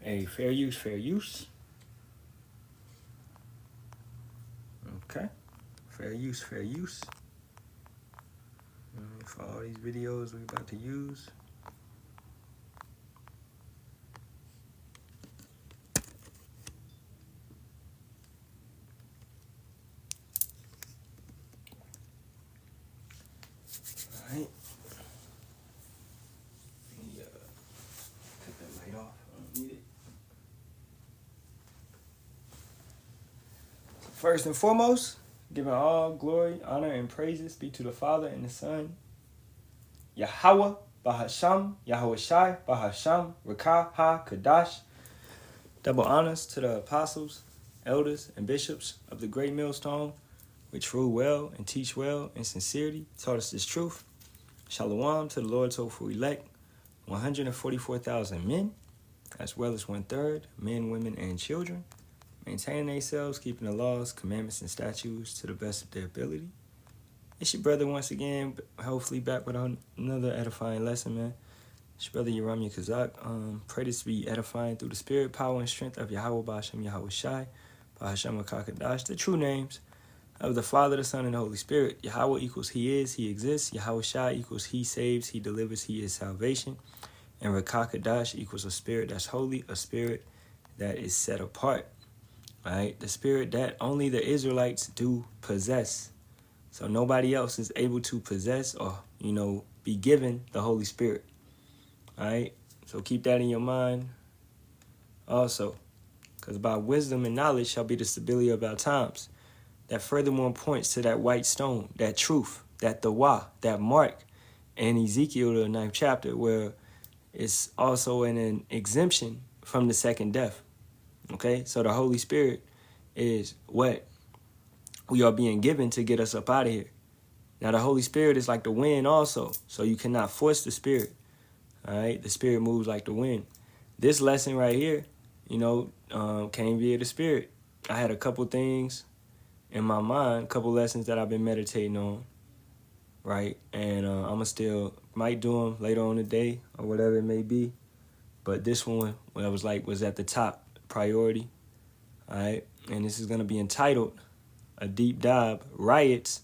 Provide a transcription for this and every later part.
Hey, fair use, fair use. Okay. Fair use, fair use. For all these videos we're about to use. All right. Let me take that light off. I don't need it. First and foremost, giving all glory, honor, and praises be to the Father and the Son, Yahawah, Bahasham, Yahawashi, Bahasham, Rakah, Ha, Kadash. Double honors to the apostles, elders, and bishops of the great millstone, which rule well and teach well in sincerity, taught us this truth. Shalawam to the Lord's hopeful elect, 144,000 men, as well as 1/3 men, women, and children, maintaining themselves, keeping the laws, commandments, and statutes to the best of their ability. It's your brother once again, hopefully back with another edifying lesson, man. It's your brother Yaram Kazak. Pray this be edifying through the spirit, power, and strength of Yahawah, Bahasham, Yahawashi, Bahasham, Kadash, the true names of the Father, the Son, and the Holy Spirit. Yahawah equals He is, He exists. Yahawashi equals He saves, He delivers, He is salvation. And Rakah Kadash equals a spirit that's holy, a spirit that is set apart. All right, the spirit that only the Israelites do possess. So nobody else is able to possess or, be given the Holy Spirit. All right, so keep that in your mind also, because by wisdom and knowledge shall be the stability of our times. That furthermore points to that white stone, that truth, that Dawah, that mark in Ezekiel, the 9th chapter, where it's also an exemption from the second death. Okay, so the Holy Spirit is what we are being given to get us up out of here. Now, the Holy Spirit is like the wind also, so you cannot force the Spirit. All right, the Spirit moves like the wind. This lesson right here, came via the Spirit. I had a couple things in my mind, a couple lessons that I've been meditating on, right? And I'ma still might do them later on today or whatever it may be. But this one, was at the top priority, all right? And this is gonna be entitled a deep dive, Riots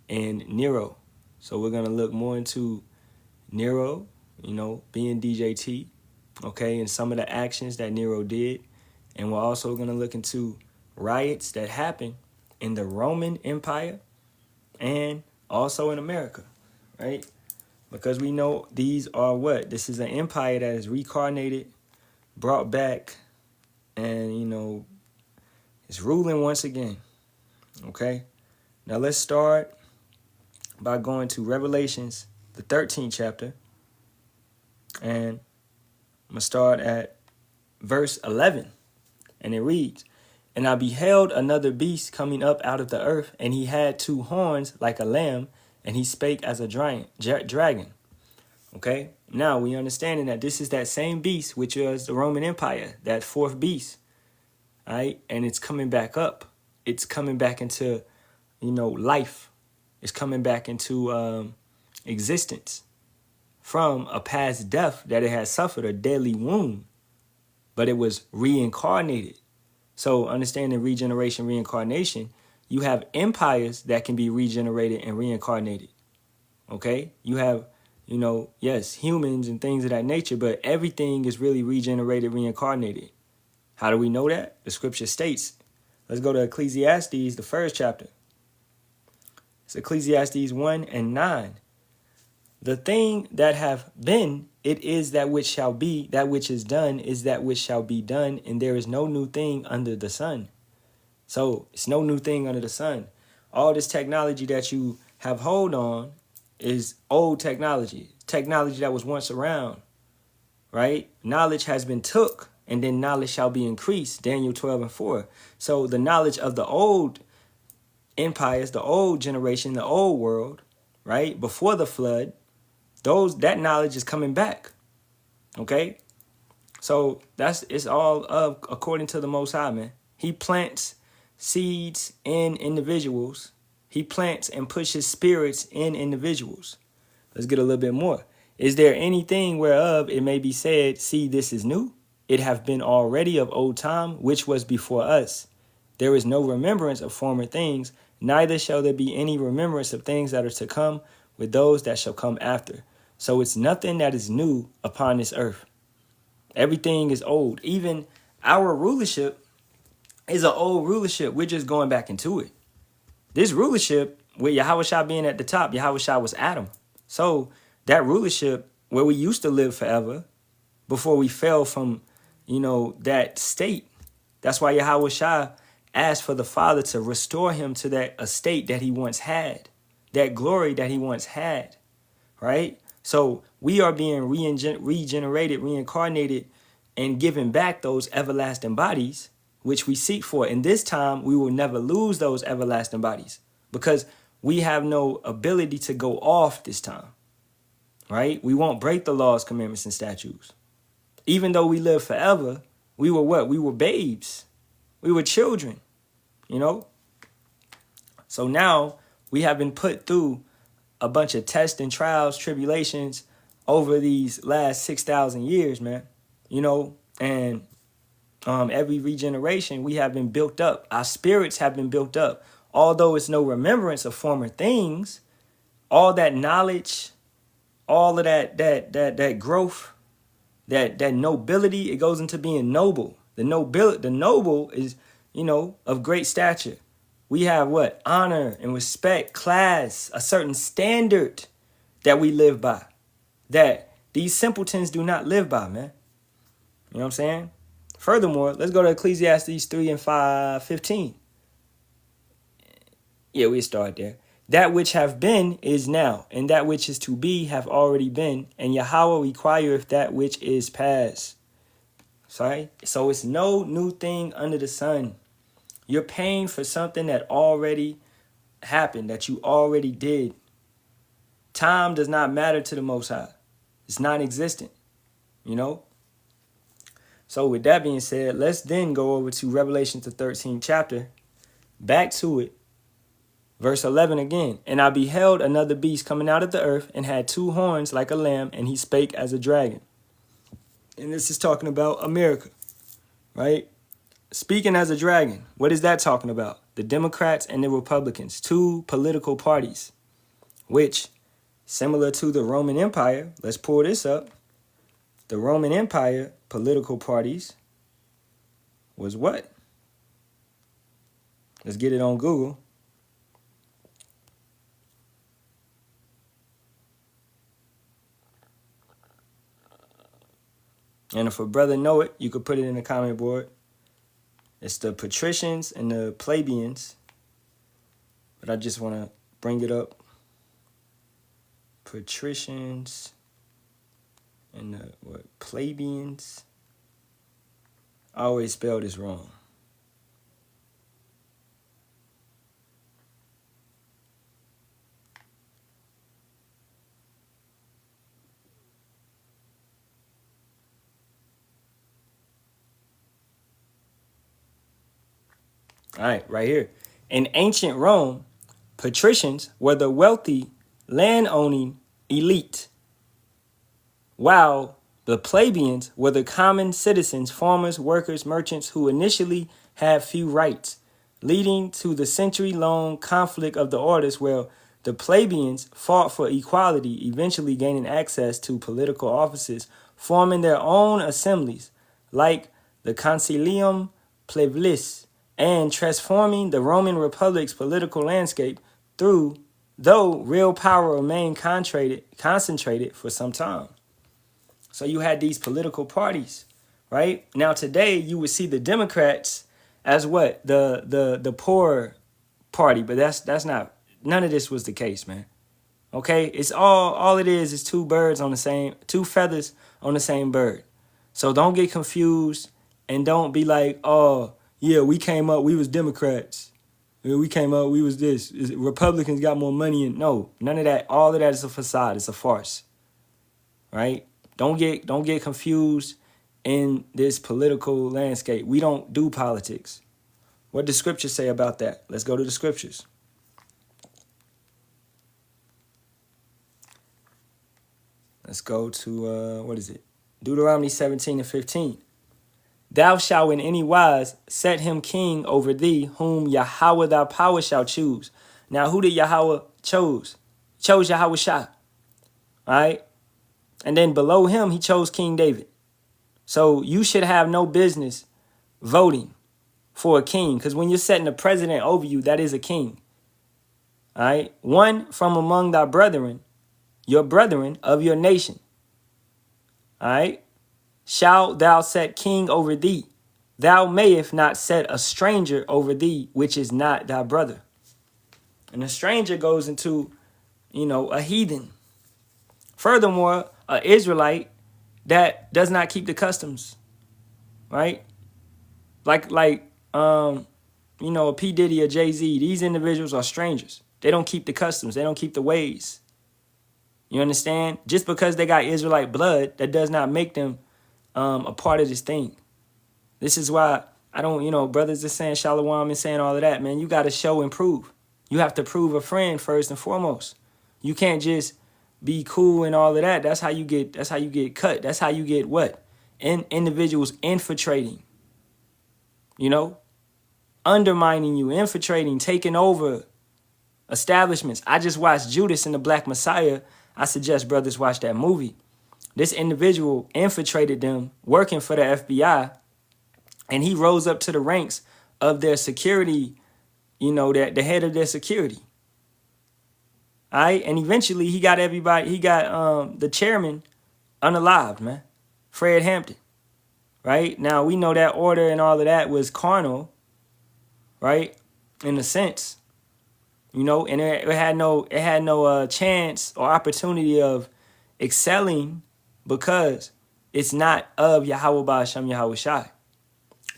and Nero. So we're gonna look more into Nero, being DJT, okay, and some of the actions that Nero did. And we're also gonna look into riots that happened in the Roman Empire and also in America, right? Because we know these are what? This is an empire that is reincarnated, brought back, and, it's ruling once again, okay? Now let's start by going to Revelations, the 13th chapter, and I'm going to start at verse 11, and it reads, "And I beheld another beast coming up out of the earth, and he had 2 horns like a lamb, and he spake as a dragon." Okay, now we understanding that this is that same beast, which was the Roman Empire, that 4th beast, all right? And it's coming back up. It's coming back into, life. It's coming back into existence from a past death that it had suffered, a deadly wound, but it was reincarnated. So understanding regeneration, reincarnation, you have empires that can be regenerated and reincarnated, okay? You have, yes, humans and things of that nature, but everything is really regenerated, reincarnated. How do we know that? The scripture states. Let's go to Ecclesiastes, the 1st chapter. It's Ecclesiastes 1:9. "The thing that have been, it is that which shall be, that which is done is that which shall be done, and there is no new thing under the sun." So it's no new thing under the sun. All this technology that you have hold on is old technology that was once around, right? Knowledge has been took, and then knowledge shall be increased, Daniel 12:4. So the knowledge of the old empires, the old generation, the old world, right, before the flood, that knowledge is coming back, okay? So it's all according to the Most High, man. He plants seeds in individuals. He plants and pushes spirits in individuals. Let's get a little bit more. "Is there anything whereof it may be said, see, this is new? it have been already of old time, which was before us. There is no remembrance of former things, neither shall there be any remembrance of things that are to come with those that shall come after. So it's nothing that is new upon this earth. Everything is old. Even our rulership is an old rulership. We're just going back into it. This rulership, with Yahawashi being at the top, Yahawashi was Adam. So that rulership, where we used to live forever, before we fell from, that state. That's why Yahawashi asked for the Father to restore him to that estate that he once had, that glory that he once had, right? So we are being regenerated, reincarnated, and given back those everlasting bodies, which we seek for. And this time, we will never lose those everlasting bodies because we have no ability to go off this time, right? We won't break the laws, commandments, and statutes. Even though we live forever, we were what? We were babes. We were children, So now we have been put through a bunch of tests and trials, tribulations over these last 6,000 years, man. And every regeneration, we have been built up. Our spirits have been built up. Although it's no remembrance of former things, all that knowledge, all of that growth, that nobility, it goes into being noble. The noble is, of great stature. We have what? Honor and respect, class, a certain standard that we live by, that these simpletons do not live by, man. You know what I'm saying? Furthermore, let's go to Ecclesiastes 3 and 5:15. Yeah, we start there. That which have been is now, and that which is to be have already been, and Yahawah requireth that which is past. Sorry? So it's no new thing under the sun. You're paying for something that already happened, that you already did. Time does not matter to the Most High. It's non-existent, So with that being said, let's then go over to Revelation, the 13th chapter. Back to it. Verse 11 again. And I beheld another beast coming out of the earth and had two horns like a lamb, and he spake as a dragon. And this is talking about America, right? Speaking as a dragon. What is that talking about? The Democrats and the Republicans, two political parties, which, similar to the Roman Empire, let's pull this up. The Roman Empire political parties was what? Let's get it on Google. And if a brother know it, you could put it in the comment board. It's the patricians and the plebeians. But I just want to bring it up. Patricians and the plebeians. I always spell this wrong. All right, right here. In ancient Rome, patricians were the wealthy, land-owning elite, while the plebeians were the common citizens, farmers, workers, merchants who initially had few rights, leading to the century-long conflict of the orders where the plebeians fought for equality, eventually gaining access to political offices, forming their own assemblies, like the Concilium Plebis, and transforming the Roman Republic's political landscape though real power remained concentrated for some time. So you had these political parties, right? Now today you would see the Democrats as what? The poor party, but that's not, none of this was the case, man. Okay? It's all it is two feathers on the same bird. So don't get confused and don't be like, oh, yeah, we came up, we was Democrats. We came up, we was this. Republicans got more money. And no, none of that. All of that is a facade. It's a farce. Right? Don't get confused in this political landscape. We don't do politics. What does scripture say about that? Let's go to the scriptures. Let's go to, what is it? Deuteronomy 17 and 15. Thou shalt in any wise set him king over thee, whom Yahawah thy power shall choose. Now, who did Yahawah chose? Chose Yahawashi. All right. And then below him, he chose King David. So you should have no business voting for a king, because when you're setting a president over you, that is a king. All right. One from among thy brethren, your brethren of your nation. All right. Shalt thou set king over thee. Thou mayest not set a stranger over thee, which is not thy brother. And a stranger goes into, a heathen. Furthermore, an Israelite that does not keep the customs, right? Like a P. Diddy or Jay-Z. These individuals are strangers. They don't keep the customs. They don't keep the ways. You understand? Just because they got Israelite blood, that does not make them a part of this thing. This is why I don't, brothers are saying Shalawam and saying all of that, man. You got to show and prove. You have to prove a friend first and foremost. You can't just be cool and all of that. That's how you get cut. That's how you get what? Individuals infiltrating, undermining you, infiltrating, taking over establishments. I just watched Judas and the Black Messiah. I suggest brothers watch that movie. This individual infiltrated them, working for the FBI, and he rose up to the ranks of their security, the head of their security. All right, and eventually he got the chairman unalived, man, Fred Hampton. Right? Now, we know that order and all of that was carnal, right, in a sense, and it had no chance or opportunity of excelling because it's not of Yahawah Bahasham Yahawashi.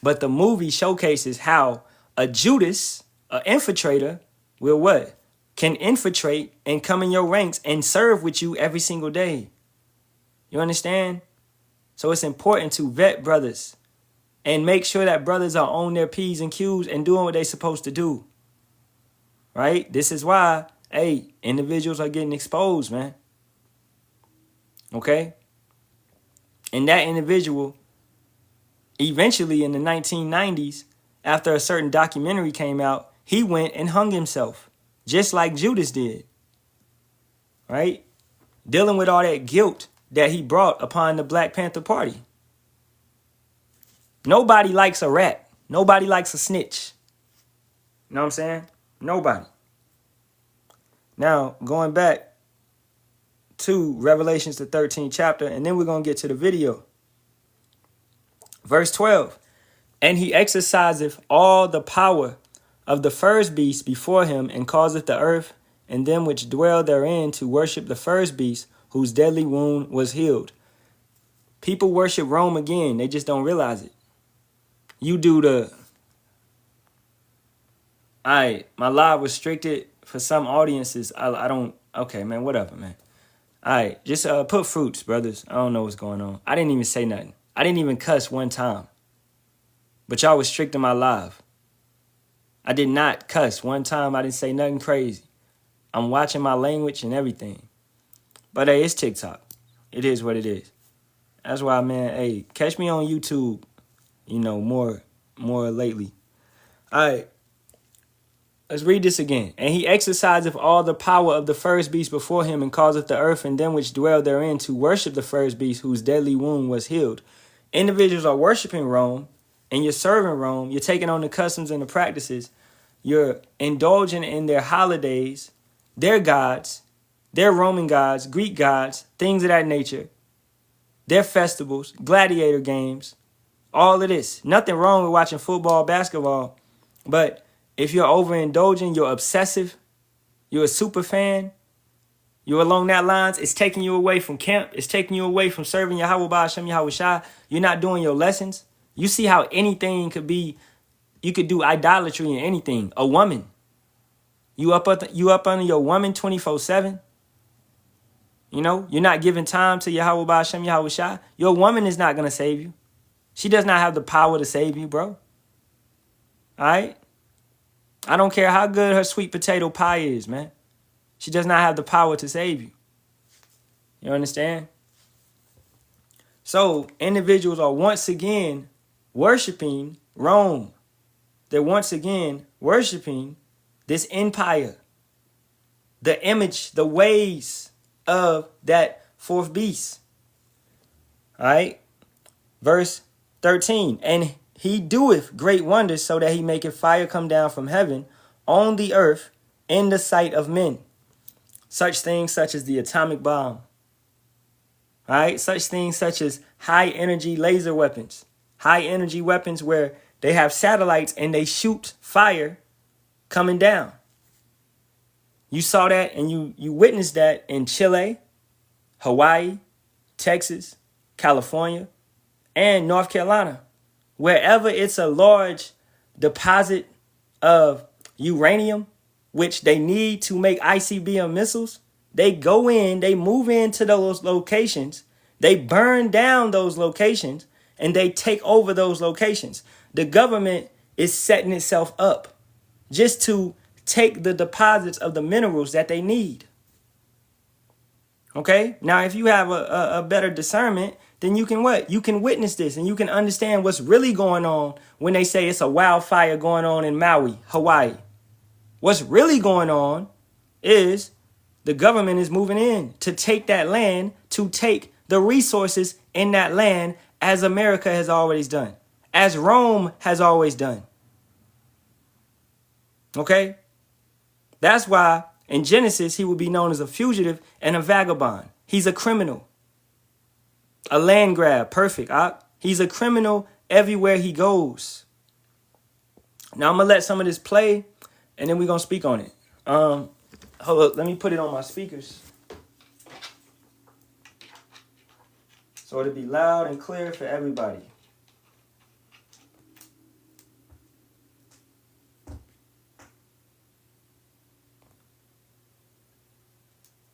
But the movie showcases how a Judas, an infiltrator, will what? Can infiltrate and come in your ranks and serve with you every single day. You understand? So it's important to vet brothers and make sure that brothers are on their P's and Q's and doing what they're supposed to do. Right? This is why, individuals are getting exposed, man. Okay? And that individual, eventually in the 1990s, after a certain documentary came out, he went and hung himself, just like Judas did. Right? Dealing with all that guilt that he brought upon the Black Panther Party. Nobody likes a rat. Nobody likes a snitch. You know what I'm saying? Nobody. Now, going back to Revelations, the 13th chapter, and then we're going to get to the video. Verse 12. And he exerciseth all the power of the first beast before him, and causeth the earth and them which dwell therein to worship the first beast, whose deadly wound was healed. People worship Rome again. They just don't realize it. You do my live restricted for some audiences. I don't. Okay, man, whatever, man. All right, just put fruits, brothers. I don't know what's going on. I didn't even say nothing. I didn't even cuss one time. But y'all restricting my live. I did not cuss one time. I didn't say nothing crazy. I'm watching my language and everything. But hey, it's TikTok. It is what it is. That's why, man, catch me on YouTube, more lately. All right. Let's read this again. And he exerciseth all the power of the first beast before him, and causeth the earth and them which dwell therein to worship the first beast, whose deadly wound was healed. Individuals are worshiping Rome, and you're serving Rome. You're taking on the customs and the practices. You're indulging in their holidays, their gods, their Roman gods, Greek gods, things of that nature, their festivals, gladiator games, all of this. Nothing wrong with watching football, basketball, but if you're overindulging, you're obsessive, you're a super fan, you're along that lines, it's taking you away from camp, it's taking you away from serving Yahawah Bahasham Yahawashi. You're not doing your lessons. You see how anything could be, you could do idolatry in anything. A woman. You up under your woman 24/7. You're not giving time to Yahawah Bahasham Yahawashi. Your woman is not going to save you. She does not have the power to save you, bro. All right? I don't care how good her sweet potato pie is, man. She does not have the power to save you. You understand? So individuals are once again worshiping Rome. They're once again worshiping this empire, the image, the ways of that fourth beast. All right. Verse 13. And he doeth great wonders, so that he maketh fire come down from heaven on the earth in the sight of men. Such things such as the atomic bomb. All right. Such things such as high energy laser weapons. High energy weapons where they have satellites and they shoot fire coming down. You saw that and you witnessed that in Chile, Hawaii, Texas, California, and North Carolina. Wherever it's a large deposit of uranium, which they need to make ICBM missiles, they go in, they move into those locations, they burn down those locations, and they take over those locations. The government is setting itself up just to take the deposits of the minerals that they need. Okay? Now, if you have a better discernment, then you can what? You can witness this and you can understand what's really going on when they say it's a wildfire going on in Maui, Hawaii. What's really going on is the government is moving in to take that land, to take the resources in that land, as America has always done, as Rome has always done. Okay? That's why in Genesis, he will be known as a fugitive and a vagabond. He's a criminal. A land grab. Perfect. He's a criminal everywhere he goes. Now I'm going to let some of this play and then we're going to speak on it. Hold up. Let me put it on my speakers, so it'll be loud and clear for everybody.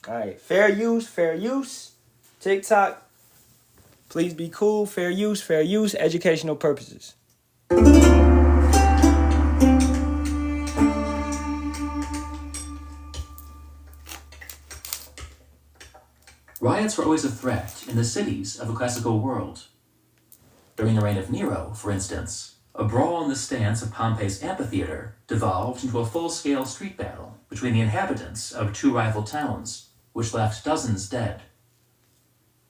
All right. Fair use, fair use. TikTok, please be cool. Fair use, educational purposes. Riots were always a threat in the cities of the classical world. During the reign of Nero, for instance, a brawl in the stands of Pompey's amphitheater devolved into a full-scale street battle between the inhabitants of two rival towns, which left dozens dead.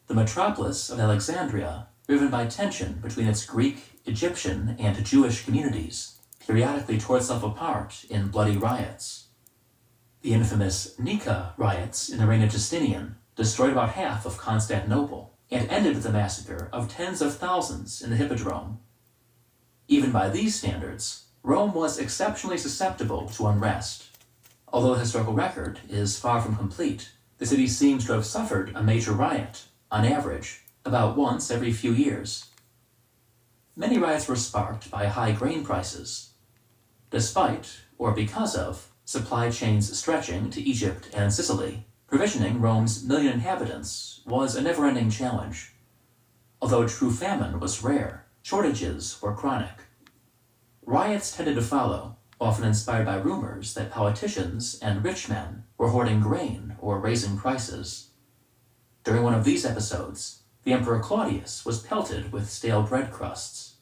The metropolis of Alexandria, riven by tension between its Greek, Egyptian, and Jewish communities, periodically tore itself apart in bloody riots. The infamous Nika riots in the reign of Justinian destroyed about half of Constantinople and ended with the massacre of tens of thousands in the Hippodrome. Even by these standards, Rome was exceptionally susceptible to unrest. Although the historical record is far from complete, the city seems to have suffered a major riot, on average, about once every few years. Many riots were sparked by high grain prices. Despite, or because of, supply chains stretching to Egypt and Sicily, provisioning Rome's million inhabitants was a never-ending challenge. Although true famine was rare, shortages were chronic. Riots tended to follow, often inspired by rumors that politicians and rich men were hoarding grain or raising prices. During one of these episodes, the Emperor Claudius was pelted with stale bread crusts.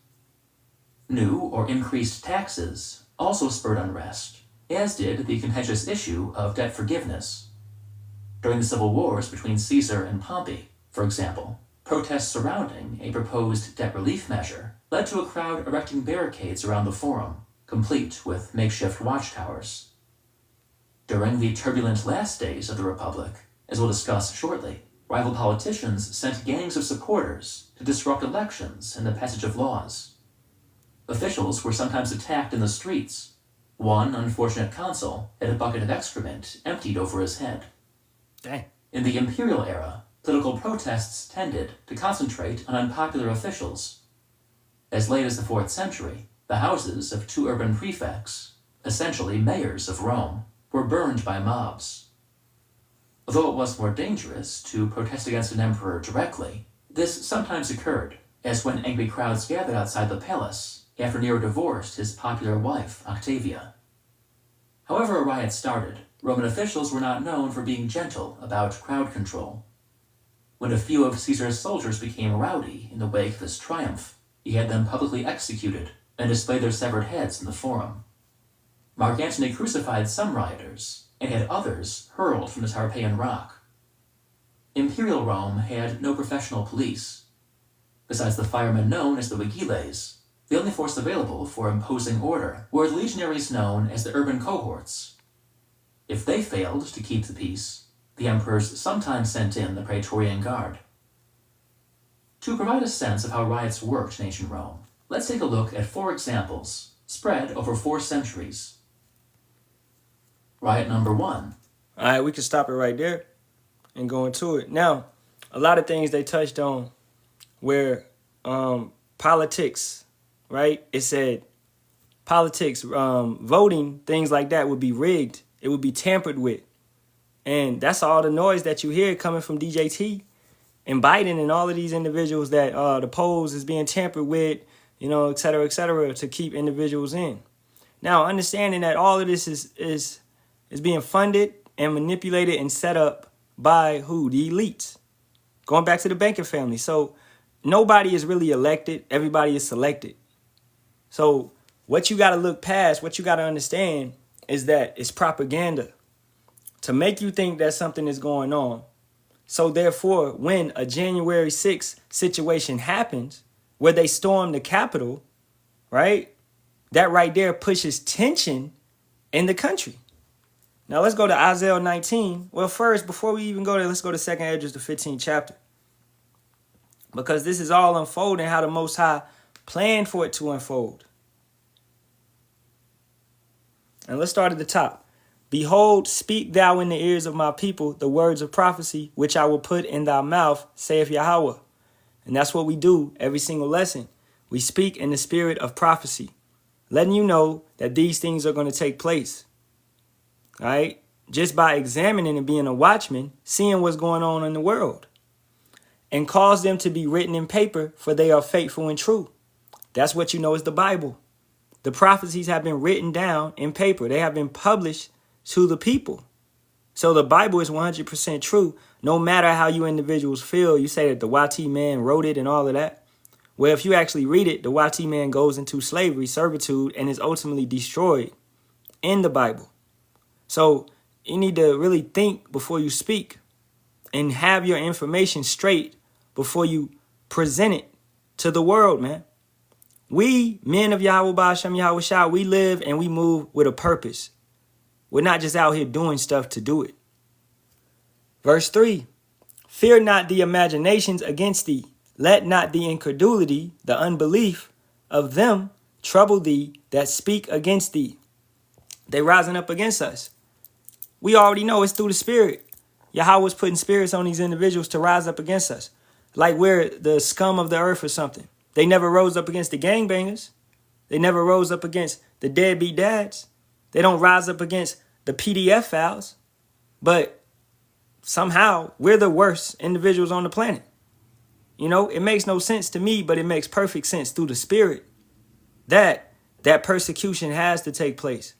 New or increased taxes also spurred unrest, as did the contentious issue of debt forgiveness. During the civil wars between Caesar and Pompey, for example, protests surrounding a proposed debt relief measure led to a crowd erecting barricades around the forum, complete with makeshift watchtowers. During the turbulent last days of the Republic, as we'll discuss shortly, rival politicians sent gangs of supporters to disrupt elections and the passage of laws. Officials were sometimes attacked in the streets. One unfortunate consul had a bucket of excrement emptied over his head. Dang. In the imperial era, political protests tended to concentrate on unpopular officials. As late as the 4th century, the houses of two urban prefects, essentially mayors of Rome, were burned by mobs. Although it was more dangerous to protest against an emperor directly, this sometimes occurred, as when angry crowds gathered outside the palace after Nero divorced his popular wife, Octavia. However a riot started, Roman officials were not known for being gentle about crowd control. When a few of Caesar's soldiers became rowdy in the wake of his triumph, He had them publicly executed and displayed their severed heads in the forum. Mark Antony crucified some rioters and had others hurled from the Tarpeian Rock. Imperial Rome had no professional police. Besides the firemen known as the vigiles, the only force available for imposing order were the legionaries known as the urban cohorts. If they failed to keep the peace, the emperors sometimes sent in the Praetorian Guard. To provide a sense of how riots worked in ancient Rome, let's take a look at 4 examples spread over 4 centuries. Riot number 1. All right, we can stop it right there and go into it. Now, a lot of things they touched on where politics, right? It said politics, voting, things like that would be rigged. It would be tampered with. And that's all the noise that you hear coming from DJT and Biden and all of these individuals that the polls is being tampered with, et cetera, to keep individuals in. Now, understanding that all of this is being funded and manipulated and set up by who? The elites. Going back to the banking family. So nobody is really elected. Everybody is selected. So what you got to look past, what you got to understand is that it's propaganda to make you think that something is going on. So therefore, when a January 6th situation happens where they storm the Capitol, right? That right there pushes tension in the country. Now let's go to Isaiah 19. Well, first, before we even go there, let's go to 2nd Esdras, the 15th chapter. Because this is all unfolding how the Most High planned for it to unfold. And let's start at the top. Behold, speak thou in the ears of my people the words of prophecy, which I will put in thy mouth, saith Yahawah. And that's what we do every single lesson. We speak in the spirit of prophecy, letting you know that these things are going to take place. All right? Just by examining and being a watchman, seeing what's going on in the world. And cause them to be written in paper, for they are faithful and true. That's what you know is the Bible. The prophecies have been written down in paper. They have been published to the people. So the Bible is 100% true, no matter how you individuals feel. You say that the YT man wrote it and all of that. Well, if you actually read it, the YT man goes into slavery, servitude, and is ultimately destroyed in the Bible. So you need to really think before you speak and have your information straight before you present it to the world, man. We, men of Yahawah, Bahasham, Yahawashi, we live and we move with a purpose. We're not just out here doing stuff to do it. Verse 3, fear not the imaginations against thee. Let not the incredulity, the unbelief of them trouble thee that speak against thee. They rising up against us. We already know it's through the spirit. Yahawah's putting spirits on these individuals to rise up against us. Like we're the scum of the earth or something. They never rose up against the gangbangers. They never rose up against the deadbeat dads. They don't rise up against the PDF files. But somehow we're the worst individuals on the planet. It makes no sense to me, but it makes perfect sense through the spirit that persecution has to take place.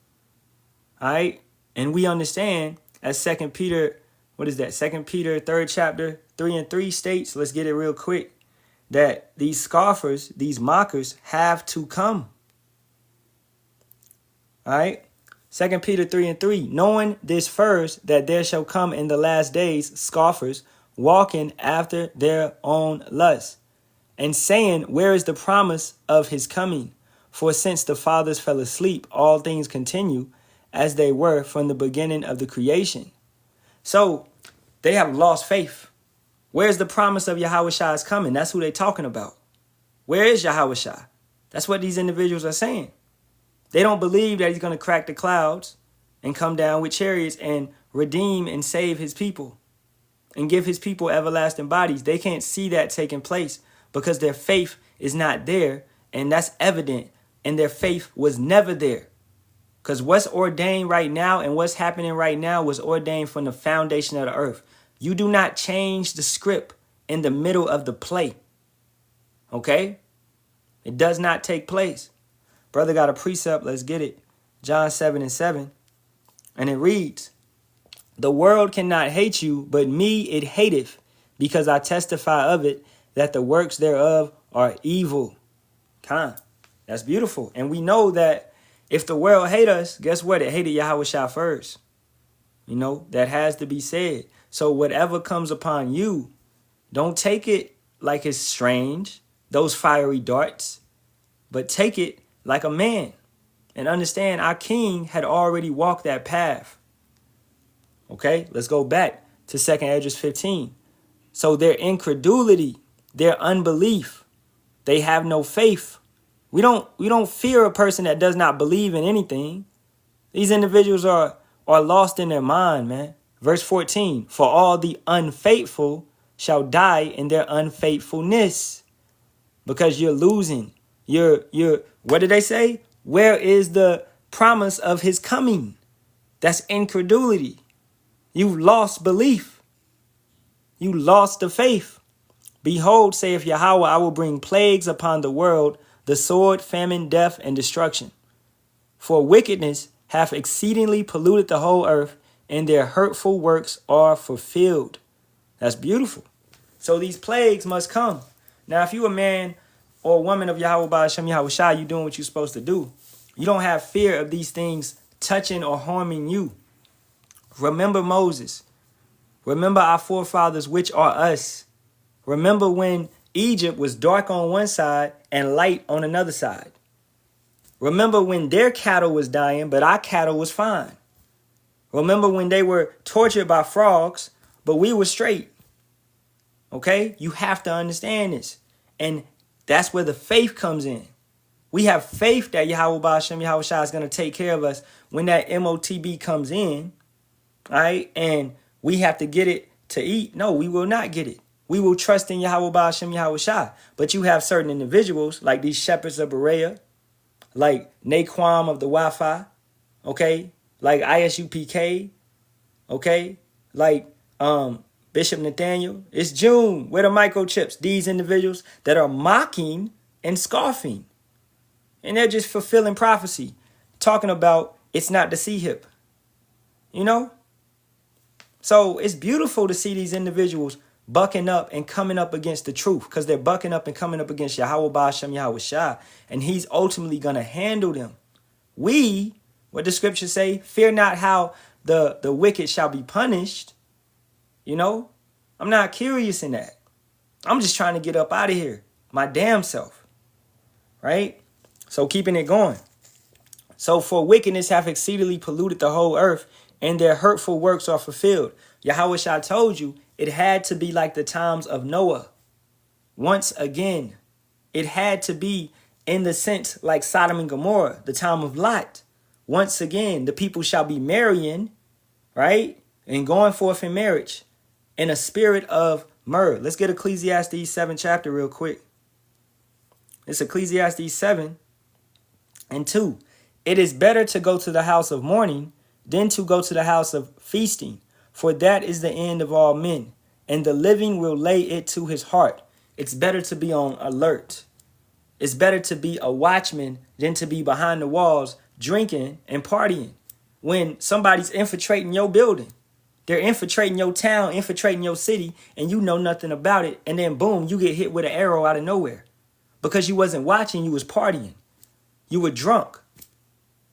All right. And we understand as 2 Peter, 2 Peter 3rd chapter 3:3 states, let's get it real quick, that these scoffers, these mockers have to come. All right. 2 Peter 3:3, knowing this first, that there shall come in the last days scoffers, walking after their own lusts, and saying, where is the promise of his coming? For since the fathers fell asleep, all things continue as they were from the beginning of the creation. So they have lost faith. Where's the promise of Yahawah's coming? That's who they're talking about. Where is Yahawashi? That's what these individuals are saying. They don't believe that he's going to crack the clouds and come down with chariots and redeem and save his people and give his people everlasting bodies. They can't see that taking place because their faith is not there. And that's evident. And their faith was never there. Because what's ordained right now and what's happening right now was ordained from the foundation of the earth. You do not change the script in the middle of the play. Okay? It does not take place. Brother got a precept. Let's get it. John 7:7. And it reads, the world cannot hate you, but me it hateth, because I testify of it, that the works thereof are evil. That's beautiful. And we know that if the world hate us, guess what? It hated Yahawashi first. You know, that has to be said. So whatever comes upon you, don't take it like it's strange, those fiery darts, but take it like a man and understand our king had already walked that path. Okay, let's go back to 2 Esdras 15. So their incredulity, their unbelief, they have no faith. We don't fear a person that does not believe in anything. These individuals are lost in their mind, man. Verse 14, for all the unfaithful shall die in their unfaithfulness. Because you're losing. You're what did they say? Where is the promise of his coming? That's incredulity. You've lost belief. You lost the faith. Behold, saith Yahawah, I will bring plagues upon the world, the sword, famine, death, and destruction. For wickedness hath exceedingly polluted the whole earth, and their hurtful works are fulfilled. That's beautiful. So these plagues must come. Now, if you a man or a woman of Yahawah, Bahasham, Yahawashi, you doing what you're supposed to do. You don't have fear of these things touching or harming you. Remember Moses. Remember our forefathers, which are us. Remember when Egypt was dark on one side and light on another side. Remember when their cattle was dying, but our cattle was fine. Remember when they were tortured by frogs, but we were straight. Okay? You have to understand this. And that's where the faith comes in. We have faith that Yahawah Bahasham Yahawashi is going to take care of us when that MOTB comes in. All right? And we have to get it to eat. No, we will not get it. We will trust in Yahawah Bahasham Yahawashi. But you have certain individuals like these shepherds of Berea, like Naquam of the Wi-Fi, okay? Like ISUPK, okay? Like Bishop Nathaniel. It's June. Where the microchips? These individuals that are mocking and scoffing. And they're just fulfilling prophecy. Talking about it's not the sea hip. You know? So it's beautiful to see these individuals bucking up and coming up against the truth, because they're bucking up and coming up against Yahawah Bahasham Yahawashi, and he's ultimately going to handle them. We, what the scriptures say, fear not how the wicked shall be punished. You know, I'm not curious in that. I'm just trying to get up out of here, my damn self. Right? So keeping it going. So for wickedness hath exceedingly polluted the whole earth, and their hurtful works are fulfilled. Yahawashi told you it had to be like the times of Noah. Once again, it had to be in the sense like Sodom and Gomorrah, the time of Lot. Once again, the people shall be marrying, right? And going forth in marriage in a spirit of myrrh. Let's get Ecclesiastes 7 chapter real quick. It's Ecclesiastes 7 and 2. It is better to go to the house of mourning than to go to the house of feasting, for that is the end of all men, and the living will lay it to his heart. It's better to be on alert. It's better to be a watchman than to be behind the walls drinking and partying when somebody's infiltrating your building. They're infiltrating your town, infiltrating your city, and you know nothing about it. And then boom, you get hit with an arrow out of nowhere because you wasn't watching, you was partying. You were drunk.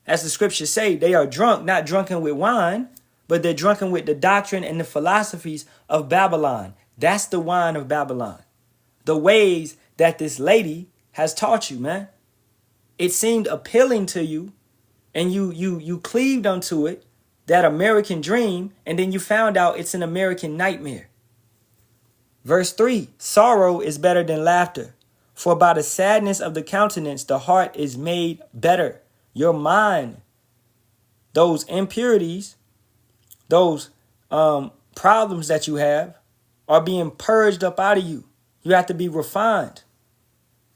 As the scriptures say, they are drunk, not drunken with wine, but they're drunken with the doctrine and the philosophies of Babylon. That's the wine of Babylon. The ways that this lady has taught you, man. It seemed appealing to you, and you cleaved unto it, that American dream, and then you found out it's an American nightmare. Verse 3, sorrow is better than laughter, for by the sadness of the countenance the heart is made better. Your mind, those impurities, those problems that you have are being purged up out of you. You have to be refined.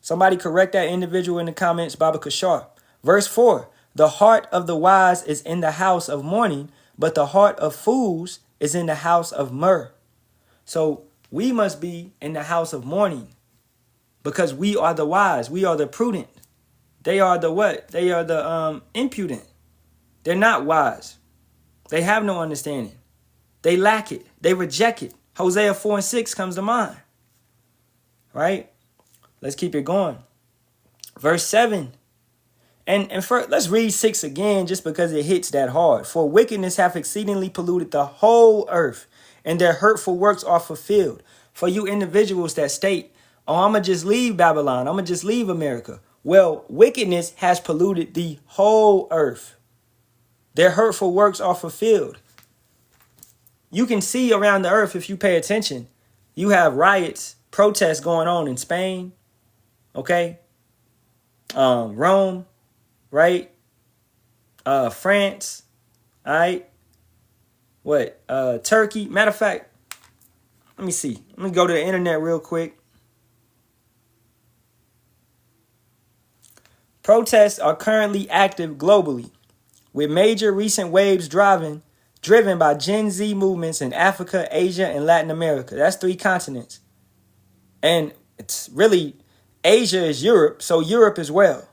Somebody correct that individual in the comments, Baba Kashar. Verse 4, the heart of the wise is in the house of mourning, but the heart of fools is in the house of myrrh. So we must be in the house of mourning because we are the wise. We are the prudent. They are the what? They are the impudent. They're not wise. They have no understanding. They lack it. They reject it. Hosea 4 and 6 comes to mind. Right? Let's keep it going. Verse 7. And let's read 6 again, just because it hits that hard. For wickedness hath exceedingly polluted the whole earth, and their hurtful works are fulfilled. For you individuals that state, oh, I'm going to just leave Babylon, I'm going to just leave America. Well, wickedness has polluted the whole earth. Their hurtful works are fulfilled. You can see around the earth, if you pay attention, you have riots, protests going on in Spain, okay? Rome, right? France, all right? What? Turkey. Matter of fact, let me see. Let me go to the internet real quick. Protests are currently active globally, with major recent waves driven by Gen Z movements in Africa, Asia, and Latin America. That's 3 continents. And it's really, Asia is Europe, so Europe as well.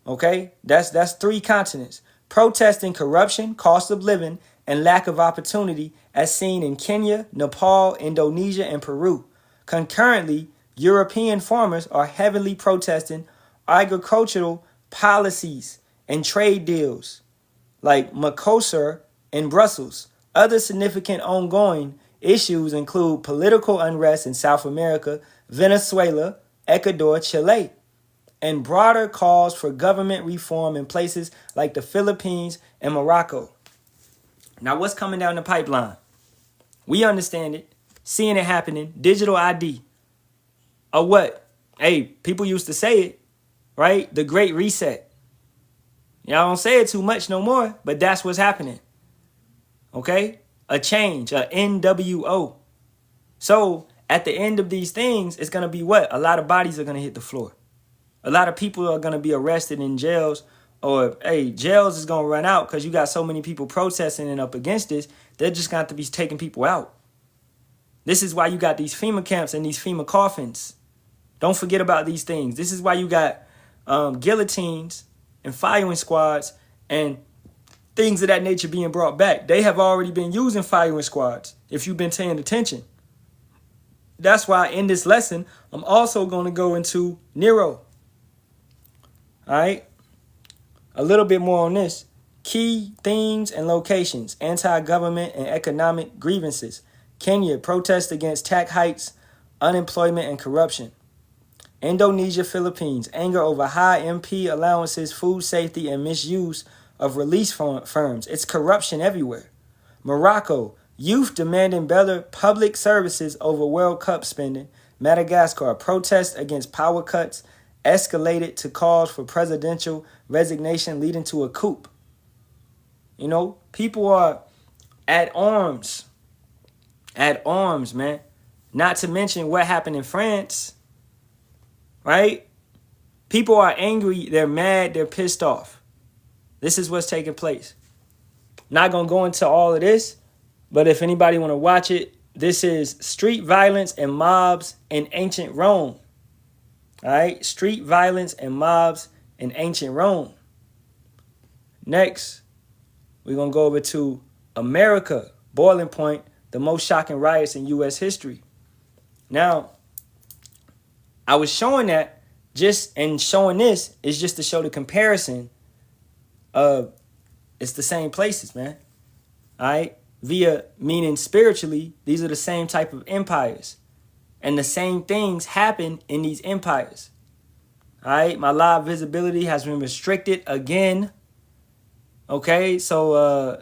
Okay? That's 3 continents. Protesting corruption, cost of living, and lack of opportunity as seen in Kenya, Nepal, Indonesia, and Peru. Concurrently, European farmers are heavily protesting agricultural policies and trade deals like Mercosur in Brussels. Other significant ongoing issues include political unrest in South America, Venezuela, Ecuador, Chile, and broader calls for government reform in places like the Philippines and Morocco. Now, what's coming down the pipeline? We understand it, seeing it happening, digital ID. Or what? Hey, people used to say it, right? The Great Reset. Y'all don't say it too much no more, but that's what's happening. Okay? A change, a NWO. So at the end of these things, it's going to be what? A lot of bodies are going to hit the floor. A lot of people are going to be arrested in jails, or, hey, jails is going to run out because you got so many people protesting and up against this. They're just going to be taking people out. This is why you got these FEMA camps and these FEMA coffins. Don't forget about these things. This is why you got guillotines and firing squads and things of that nature being brought back. They have already been using firing squads, if you've been paying attention. That's why in this lesson, I'm also going to go into Nero. All right. A little bit more on this. Key themes and locations. Anti-government and economic grievances. Kenya, protest against tax hikes, unemployment, and corruption. Indonesia, Philippines, anger over high MP allowances, food safety, and misuse of release firms. It's corruption everywhere. Morocco, youth demanding better public services over World Cup spending. Madagascar, protest against power cuts escalated to calls for presidential resignation leading to a coup. You know, people are at arms. At arms, man. Not to mention what happened in France. Right? People are angry. They're mad. They're pissed off. This is what's taking place. Not going to go into all of this, but if anybody want to watch it, this is street violence and mobs in ancient Rome. All right? Street violence and mobs in ancient Rome. Next, we're going to go over to America, boiling point, the most shocking riots in U.S. history. Now, I was showing that showing this is just to show the comparison of it's the same places, man. All right? Via meaning spiritually, these are the same type of empires. And the same things happen in these empires. All right? My live visibility has been restricted again. Okay? So,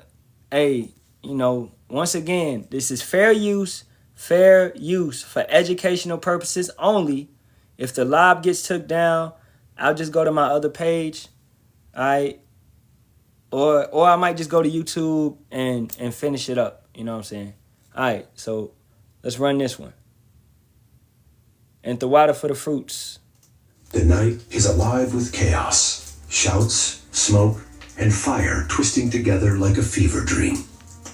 hey, you know, once again, this is fair use for educational purposes only. If the live gets took down, I'll just go to my other page. All right? Or I might just go to YouTube and finish it up. You know what I'm saying? All right, so let's run this one. And the water for the fruits. The night is alive with chaos, shouts, smoke, and fire twisting together like a fever dream.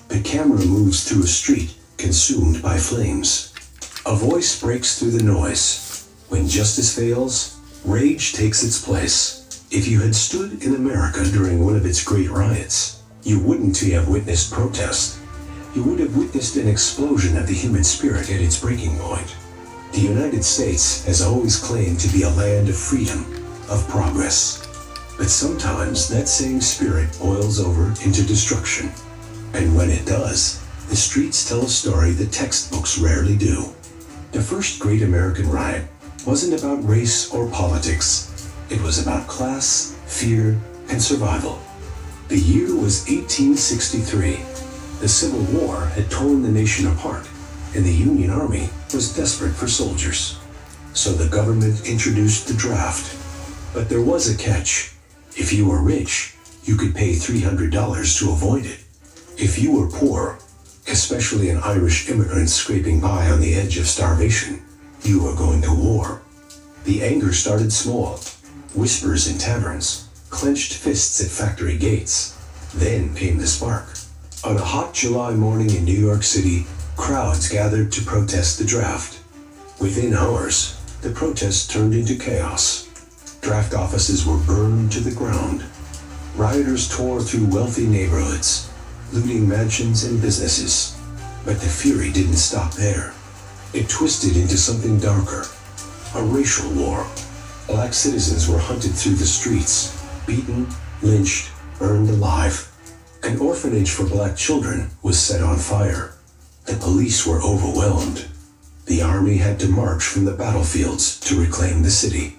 The camera moves through a street consumed by flames. A voice breaks through the noise. When justice fails, rage takes its place. If you had stood in America during one of its great riots, you wouldn't have witnessed protest. You would have witnessed an explosion of the human spirit at its breaking point. The United States has always claimed to be a land of freedom, of progress. But sometimes that same spirit boils over into destruction. And when it does, the streets tell a story that textbooks rarely do. The first great American riot wasn't about race or politics. It was about class, fear, and survival. The year was 1863. The Civil War had torn the nation apart, and the Union Army was desperate for soldiers. So the government introduced the draft. But there was a catch. If you were rich, you could pay $300 to avoid it. If you were poor, especially an Irish immigrant scraping by on the edge of starvation, you were going to war. The anger started small. Whispers in taverns, clenched fists at factory gates. Then came the spark. On a hot July morning in New York City, crowds gathered to protest the draft. Within hours, the protest turned into chaos. Draft offices were burned to the ground. Rioters tore through wealthy neighborhoods, looting mansions and businesses. But the fury didn't stop there. It twisted into something darker, a racial war. Black citizens were hunted through the streets, beaten, lynched, burned alive. An orphanage for black children was set on fire. The police were overwhelmed. The army had to march from the battlefields to reclaim the city.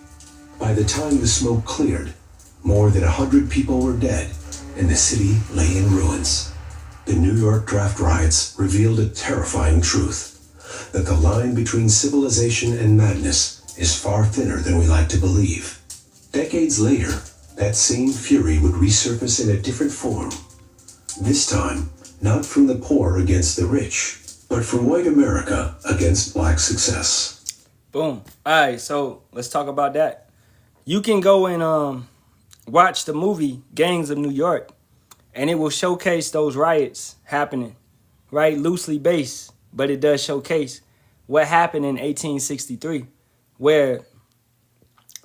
By the time the smoke cleared, more than 100 people were dead, and the city lay in ruins. The New York draft riots revealed a terrifying truth, that the line between civilization and madness is far thinner than we like to believe. Decades later, that same fury would resurface in a different form. This time, not from the poor against the rich, but from white America against black success. Boom. All right, so let's talk about that. You can go and watch the movie Gangs of New York, and it will showcase those riots happening, right? Loosely based, but it does showcase what happened in 1863, where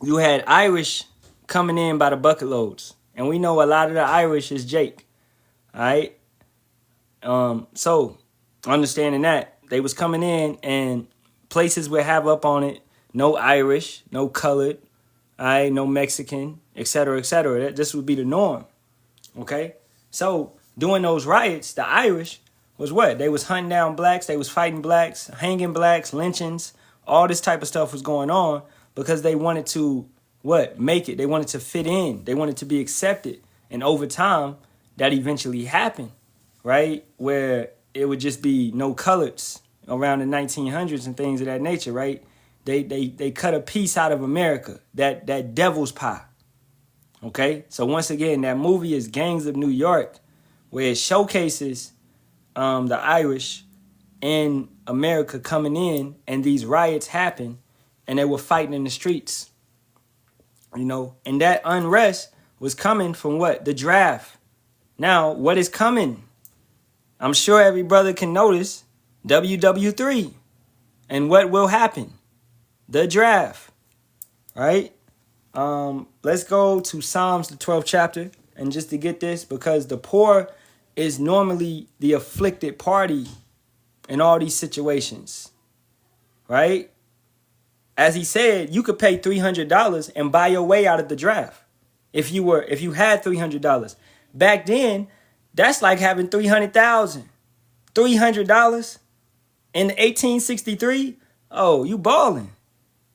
you had Irish coming in by the bucket loads. And we know a lot of the Irish is Jake, all right? So understanding that, they was coming in and places would have up on it, no Irish, no colored, all right, no Mexican, etc., etc. This would be the norm, okay? So during those riots, the Irish was what? They was hunting down blacks, they was fighting blacks, hanging blacks, lynchings, all this type of stuff was going on because they wanted to, what? Make it. They wanted to fit in. They wanted to be accepted. And over time, that eventually happened, right? Where it would just be no coloreds around the 1900s and things of that nature, right? They cut a piece out of America, that devil's pie, okay? So once again, that movie is Gangs of New York, where it showcases the Irish in America coming in, and these riots happen, and they were fighting in the streets, you know? And that unrest was coming from what? The draft. Now, what is coming? I'm sure every brother can notice WW3. And what will happen? The draft, right? Let's go to Psalms, the 12th chapter, and just to get this, because the poor is normally the afflicted party in all these situations, right? As he said, you could pay $300 and buy your way out of the draft. If you had $300 back then, that's like having $300,000, $300 in 1863. Oh, you balling,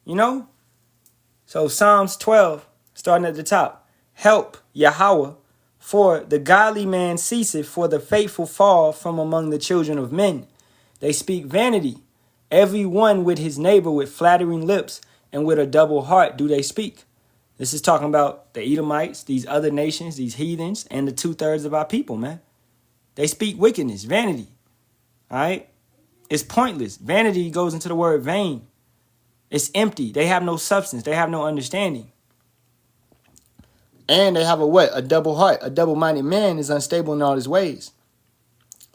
you know? So Psalms 12, starting at the top. Help, Yahawah, for the godly man ceaseth, for the faithful fall from among the children of men. They speak vanity, every one with his neighbor with flattering lips, and with a double heart do they speak. This is talking about the Edomites, these other nations, these heathens, and the 2/3 of our people, man. They speak wickedness, vanity, all right? It's pointless. Vanity goes into the word vain. It's empty. They have no substance. They have no understanding. And they have a what? A double heart. A double-minded man is unstable in all his ways.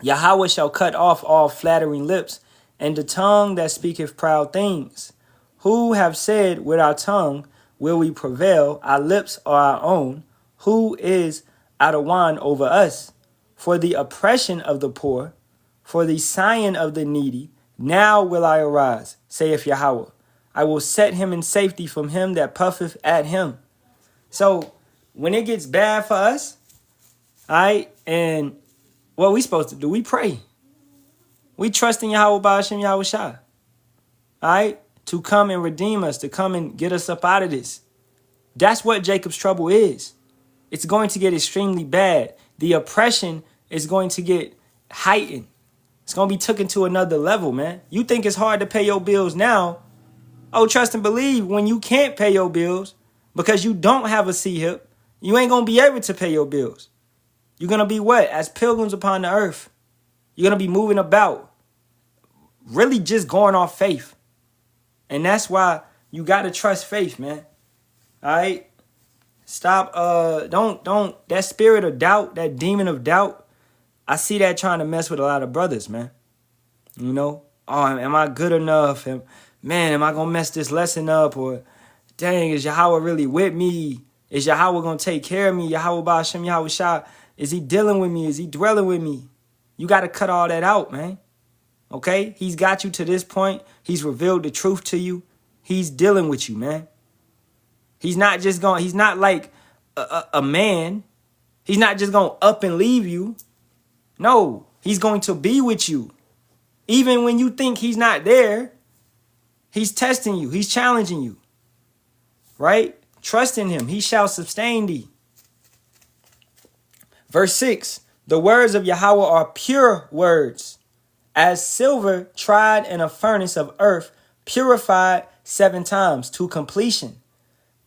Yahawah shall cut off all flattering lips, and the tongue that speaketh proud things. Who have said with our tongue will we prevail? Our lips are our own. Who is Adawan over us? For the oppression of the poor, for the sighing of the needy, now will I arise, saith Yahawah. I will set him in safety from him that puffeth at him. So when it gets bad for us, all right, and what we supposed to do? We pray. We trust in Yahawah, Bahasham, Yahawashi, all right, to come and redeem us, to come and get us up out of this. That's what Jacob's trouble is. It's going to get extremely bad. The oppression is going to get heightened. It's going to be taken to another level, man. You think it's hard to pay your bills now. Oh, trust and believe, when you can't pay your bills because you don't have a C-hip, you ain't going to be able to pay your bills. You're going to be what? As pilgrims upon the earth. You're going to be moving about, really just going off faith. And that's why you got to trust faith, man. All right? Stop, don't, that spirit of doubt, that demon of doubt, I see that trying to mess with a lot of brothers, man. You know? Oh, am I good enough? Man, am I going to mess this lesson up? Or, dang, is Yahawah really with me? Is Yahawah going to take care of me? Yahawah Bahasham, Yahawashi, is he dealing with me? Is he dwelling with me? You got to cut all that out, man. Okay? He's got you to this point. He's revealed the truth to you. He's dealing with you, man. He's not just going, he's not like a man. He's not just going to up and leave you. No, he's going to be with you. Even when you think he's not there, he's testing you. He's challenging you. Right? Trust in him. He shall sustain thee. Verse 6. The words of Yahawah are pure words, as silver tried in a furnace of earth, purified 7 times to completion.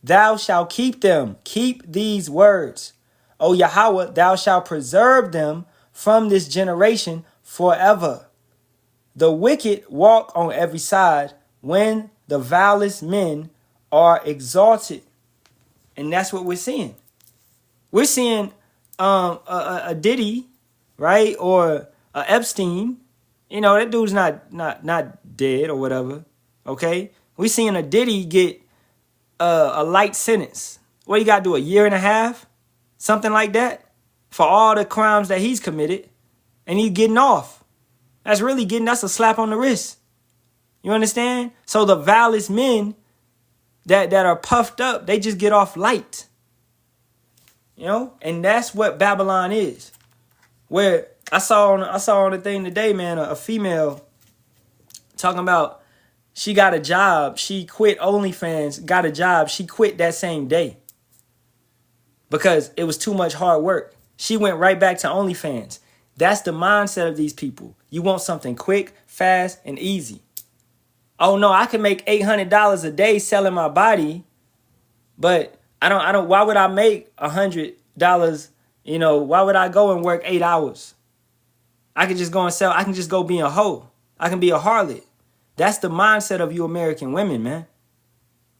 Thou shalt keep them. Keep these words. O Yahawah, thou shalt preserve them from this generation forever. The wicked walk on every side when the vilest men are exalted. And that's what we're seeing. We're seeing a Diddy, right? Or a Epstein. You know, that dude's not dead or whatever. Okay? We're seeing a Diddy get a light sentence. What you got to do, 1.5 years? Something like that? For all the crimes that he's committed. And he's getting off. That's a slap on the wrist. You understand? So the vilest men that are puffed up, they just get off light. You know? And that's what Babylon is. Where I saw on the thing today, man, a female talking about she got a job. She quit OnlyFans, got a job. She quit that same day because it was too much hard work. She went right back to OnlyFans. That's the mindset of these people. You want something quick, fast, and easy. Oh no, I can make $800 a day selling my body, but I don't. Why would I make $100? You know, why would I go and work 8 hours? I can just go and sell. I can just go be a hoe. I can be a harlot. That's the mindset of you American women, man.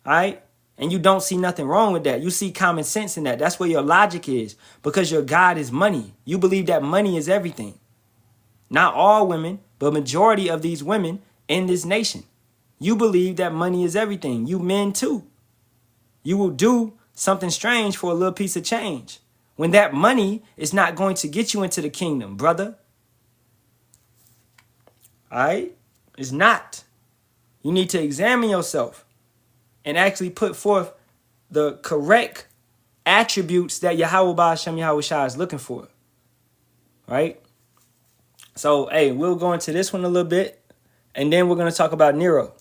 All right? And you don't see nothing wrong with that. You see common sense in that. That's where your logic is. Because your God is money. You believe that money is everything. Not all women, but majority of these women in this nation. You believe that money is everything. You men too. You will do something strange for a little piece of change. When that money is not going to get you into the kingdom, brother. All right? It's not. You need to examine yourself and actually put forth the correct attributes that Yahawah Bahasham Yahawashi is looking for. Right? So, hey, we'll go into this one a little bit, and then we're going to talk about Nero.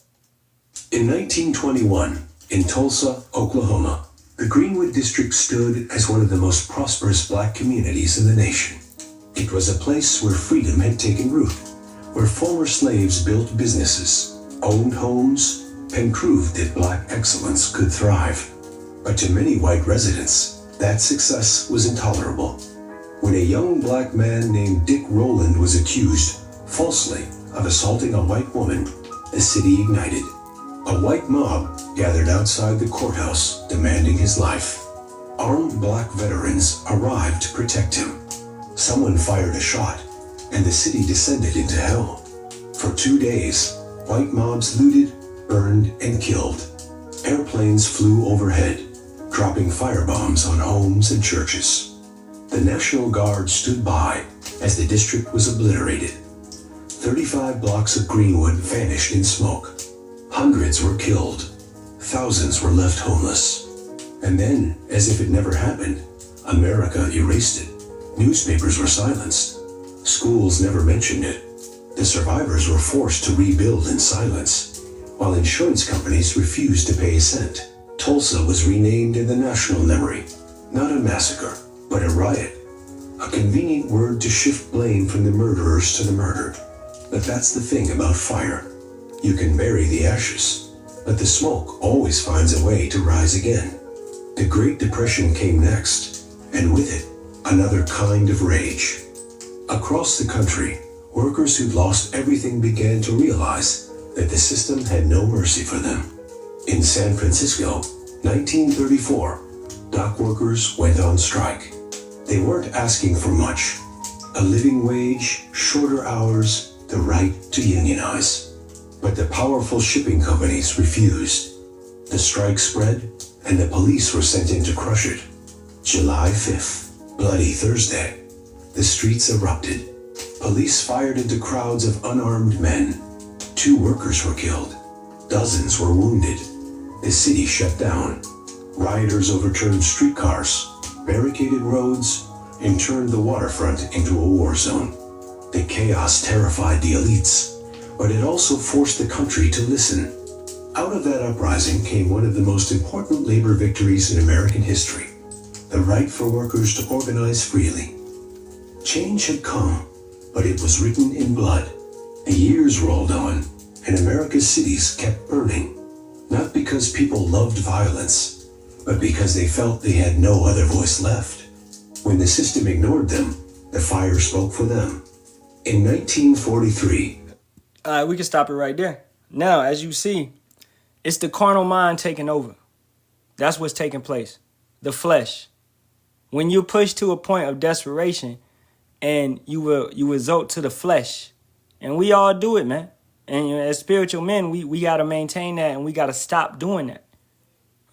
In 1921, in Tulsa, Oklahoma, the Greenwood District stood as one of the most prosperous black communities in the nation. It was a place where freedom had taken root, where former slaves built businesses, owned homes, and proved that black excellence could thrive. But to many white residents, that success was intolerable. When a young black man named Dick Rowland was accused, falsely, of assaulting a white woman, the city ignited. A white mob gathered outside the courthouse, demanding his life. Armed black veterans arrived to protect him. Someone fired a shot, and the city descended into hell. For 2 days, white mobs looted, burned, and killed. Airplanes flew overhead, dropping firebombs on homes and churches. The National Guard stood by as the district was obliterated. 35 blocks of Greenwood vanished in smoke. Hundreds were killed. Thousands were left homeless. And then, as if it never happened, America erased it. Newspapers were silenced. Schools never mentioned it. The survivors were forced to rebuild in silence, while insurance companies refused to pay a cent. Tulsa was renamed in the national memory. Not a massacre, but a riot. A convenient word to shift blame from the murderers to the murdered. But that's the thing about fire. You can bury the ashes, but the smoke always finds a way to rise again. The Great Depression came next, and with it, another kind of rage. Across the country, workers who'd lost everything began to realize that the system had no mercy for them. In San Francisco, 1934, dock workers went on strike. They weren't asking for much. A living wage, shorter hours, the right to unionize. But the powerful shipping companies refused. The strike spread, and the police were sent in to crush it. July 5th, Bloody Thursday. The streets erupted. Police fired into crowds of unarmed men. 2 workers were killed. Dozens were wounded. The city shut down. Rioters overturned streetcars, barricaded roads, and turned the waterfront into a war zone. The chaos terrified the elites, but it also forced the country to listen. Out of that uprising came one of the most important labor victories in American history, the right for workers to organize freely. Change had come, but it was written in blood. The years rolled on, and America's cities kept burning, not because people loved violence, but because they felt they had no other voice left. When the system ignored them, the fire spoke for them. In 1943... we can stop it right there. Now, as you see, it's the carnal mind taking over. That's what's taking place. The flesh. When you push to a point of desperation and you resort to the flesh, and we all do it, man. And as spiritual men, we got to maintain that, and we got to stop doing that.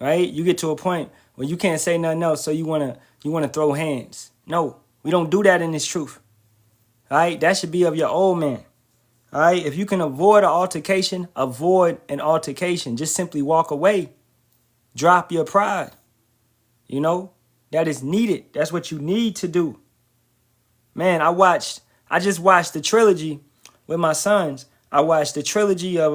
Right? You get to a point where you can't say nothing else, so you want to throw hands. No, we don't do that in this truth. All right? That should be of your old man. All right? If you can avoid an altercation, avoid an altercation. Just simply walk away. Drop your pride. You know, that is needed. That's what you need to do. Man, I just watched the trilogy with my sons. I watched the trilogy of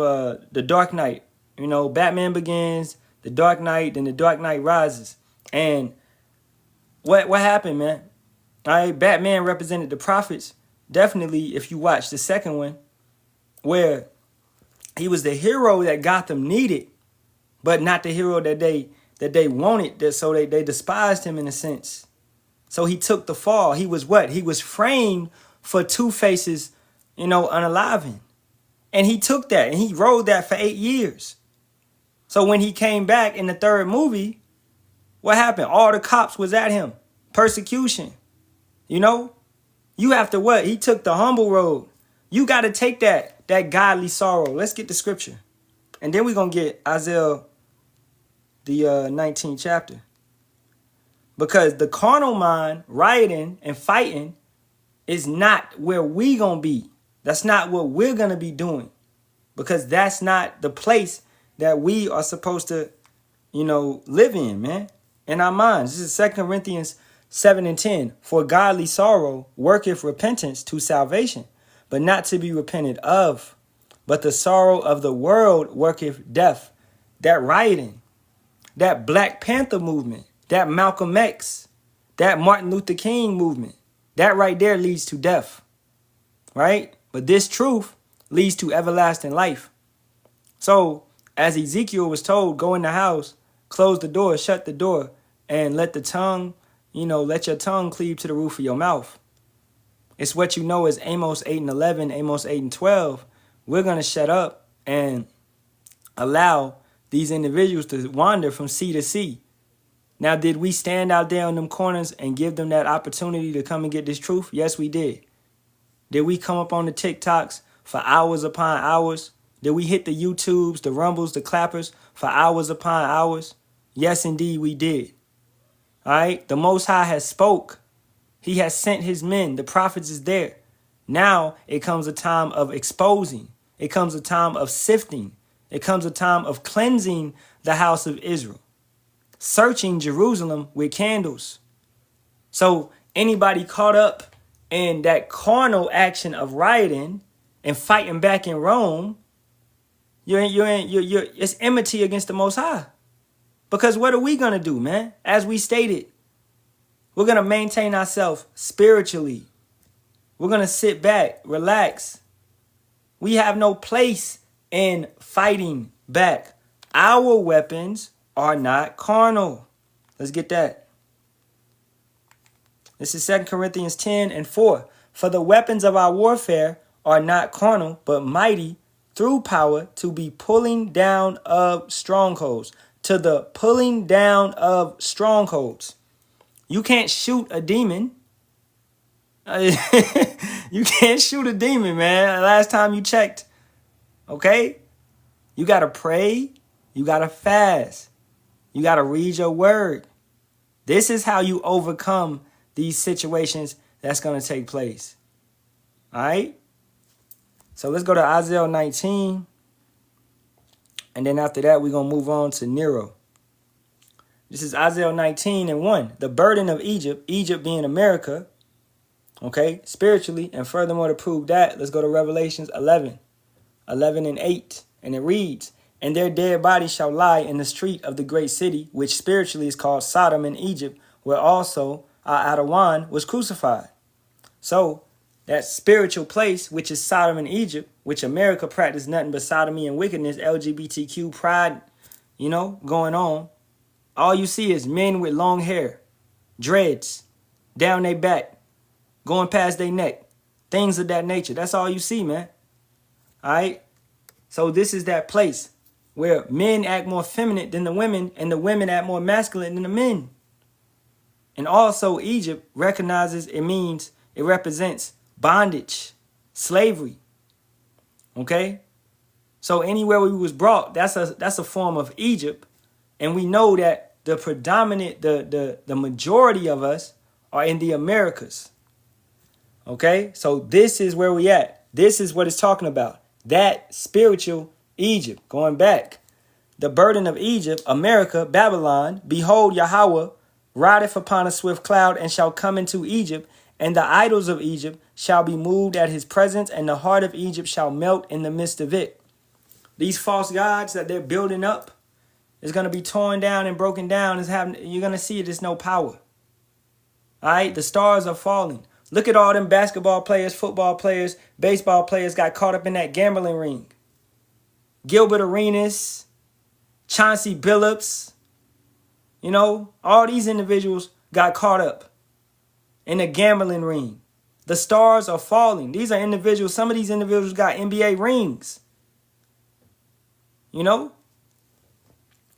The Dark Knight. You know, Batman Begins, The Dark Knight, then The Dark Knight Rises. And what happened, man? All right, Batman represented the prophets. Definitely, if you watch the second one, where he was the hero that Gotham needed, but not the hero that they wanted, so they despised him in a sense. So he took the fall. He was what? He was framed for Two-Face's, unaliving. And he took that, and he rode that for 8 years. So when he came back in the third movie, what happened? All the cops was at him. Persecution. You have to what? He took the humble road. You got to take that godly sorrow. Let's get the scripture. And then we're going to get Isaiah, the 19th chapter. Because the carnal mind, rioting and fighting, is not where we going to be. That's not what we're going to be doing. Because that's not the place that we are supposed to, live in, man. In our minds. This is 2 Corinthians 7:10. For godly sorrow worketh repentance to salvation, but not to be repented of. But the sorrow of the world worketh death. That rioting, that Black Panther movement, that Malcolm X, that Martin Luther King movement, that right there leads to death. Right? But this truth leads to everlasting life. So, as Ezekiel was told, go in the house, close the door, shut the door, and let the tongue, let your tongue cleave to the roof of your mouth. It's what you know as Amos 8:11, Amos 8:12. We're going to shut up and allow these individuals to wander from sea to sea. Now, did we stand out there in them corners and give them that opportunity to come and get this truth? Yes, we did. Did we come up on the TikToks for hours upon hours? Did we hit the YouTubes, the Rumbles, the Clappers for hours upon hours? Yes, indeed, we did. All right? The Most High has spoke. He has sent his men. The prophets is there. Now it comes a time of exposing. It comes a time of sifting. It comes a time of cleansing the house of Israel. searching Jerusalem with candles. So anybody caught up in that carnal action of rioting and fighting back in Rome, it's enmity against the Most High. Because what are we going to do, man? As we stated, we're going to maintain ourselves spiritually. We're going to sit back, relax. We have no place in fighting back. Our weapons are not carnal. Let's get that. This is 2 Corinthians 10:4. For the weapons of our warfare are not carnal, but mighty through power to be pulling down of strongholds. To the pulling down of strongholds. You can't shoot a demon. You can't shoot a demon, man. Last time you checked. Okay? You got to pray. You got to fast. You got to read your word. This is how you overcome these situations that's going to take place. All right? So let's go to Isaiah 19. And then after that, we're going to move on to Nero. This is Isaiah 19:1. The burden of Egypt, Egypt being America, okay, spiritually. And furthermore, to prove that, let's go to Revelations 11:8. And it reads, and their dead bodies shall lie in the street of the great city, which spiritually is called Sodom in Egypt, where also Ahtham was crucified. So that spiritual place, which is Sodom in Egypt, which America practiced nothing but sodomy and wickedness, LGBTQ pride, going on. All you see is men with long hair, dreads, down their back, going past their neck, things of that nature. That's all you see, man. All right? So this is that place where men act more feminine than the women, and the women act more masculine than the men. And also Egypt recognizes, it represents bondage, slavery. Okay? So anywhere we was brought, that's a form of Egypt. And we know that the predominant, the majority of us are in the Americas. Okay? So this is where we at. This is what it's talking about. That spiritual Egypt, going back. The burden of Egypt, America, Babylon, behold, Yahawah rideth upon a swift cloud and shall come into Egypt, and the idols of Egypt shall be moved at his presence, and the heart of Egypt shall melt in the midst of it. These false gods that they're building up is going to be torn down and broken down. You're going to see there's no power. All right? The stars are falling. Look at all them basketball players, football players, baseball players got caught up in that gambling ring. Gilbert Arenas, Chauncey Billups, all these individuals got caught up in a gambling ring. The stars are falling. These are individuals. Some of these individuals got NBA rings.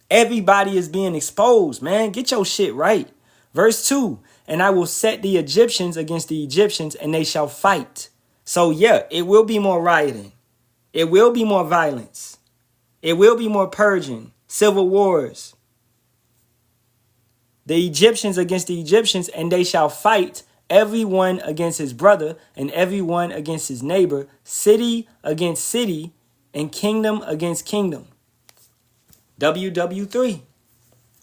Everybody is being exposed, man. Get your shit right. Verse 2, and I will set the Egyptians against the Egyptians, and they shall fight. So yeah, it will be more rioting. It will be more violence. It will be more purging, civil wars. The Egyptians against the Egyptians, and they shall fight, everyone against his brother, and everyone against his neighbor, city against city, and kingdom against kingdom. WW3.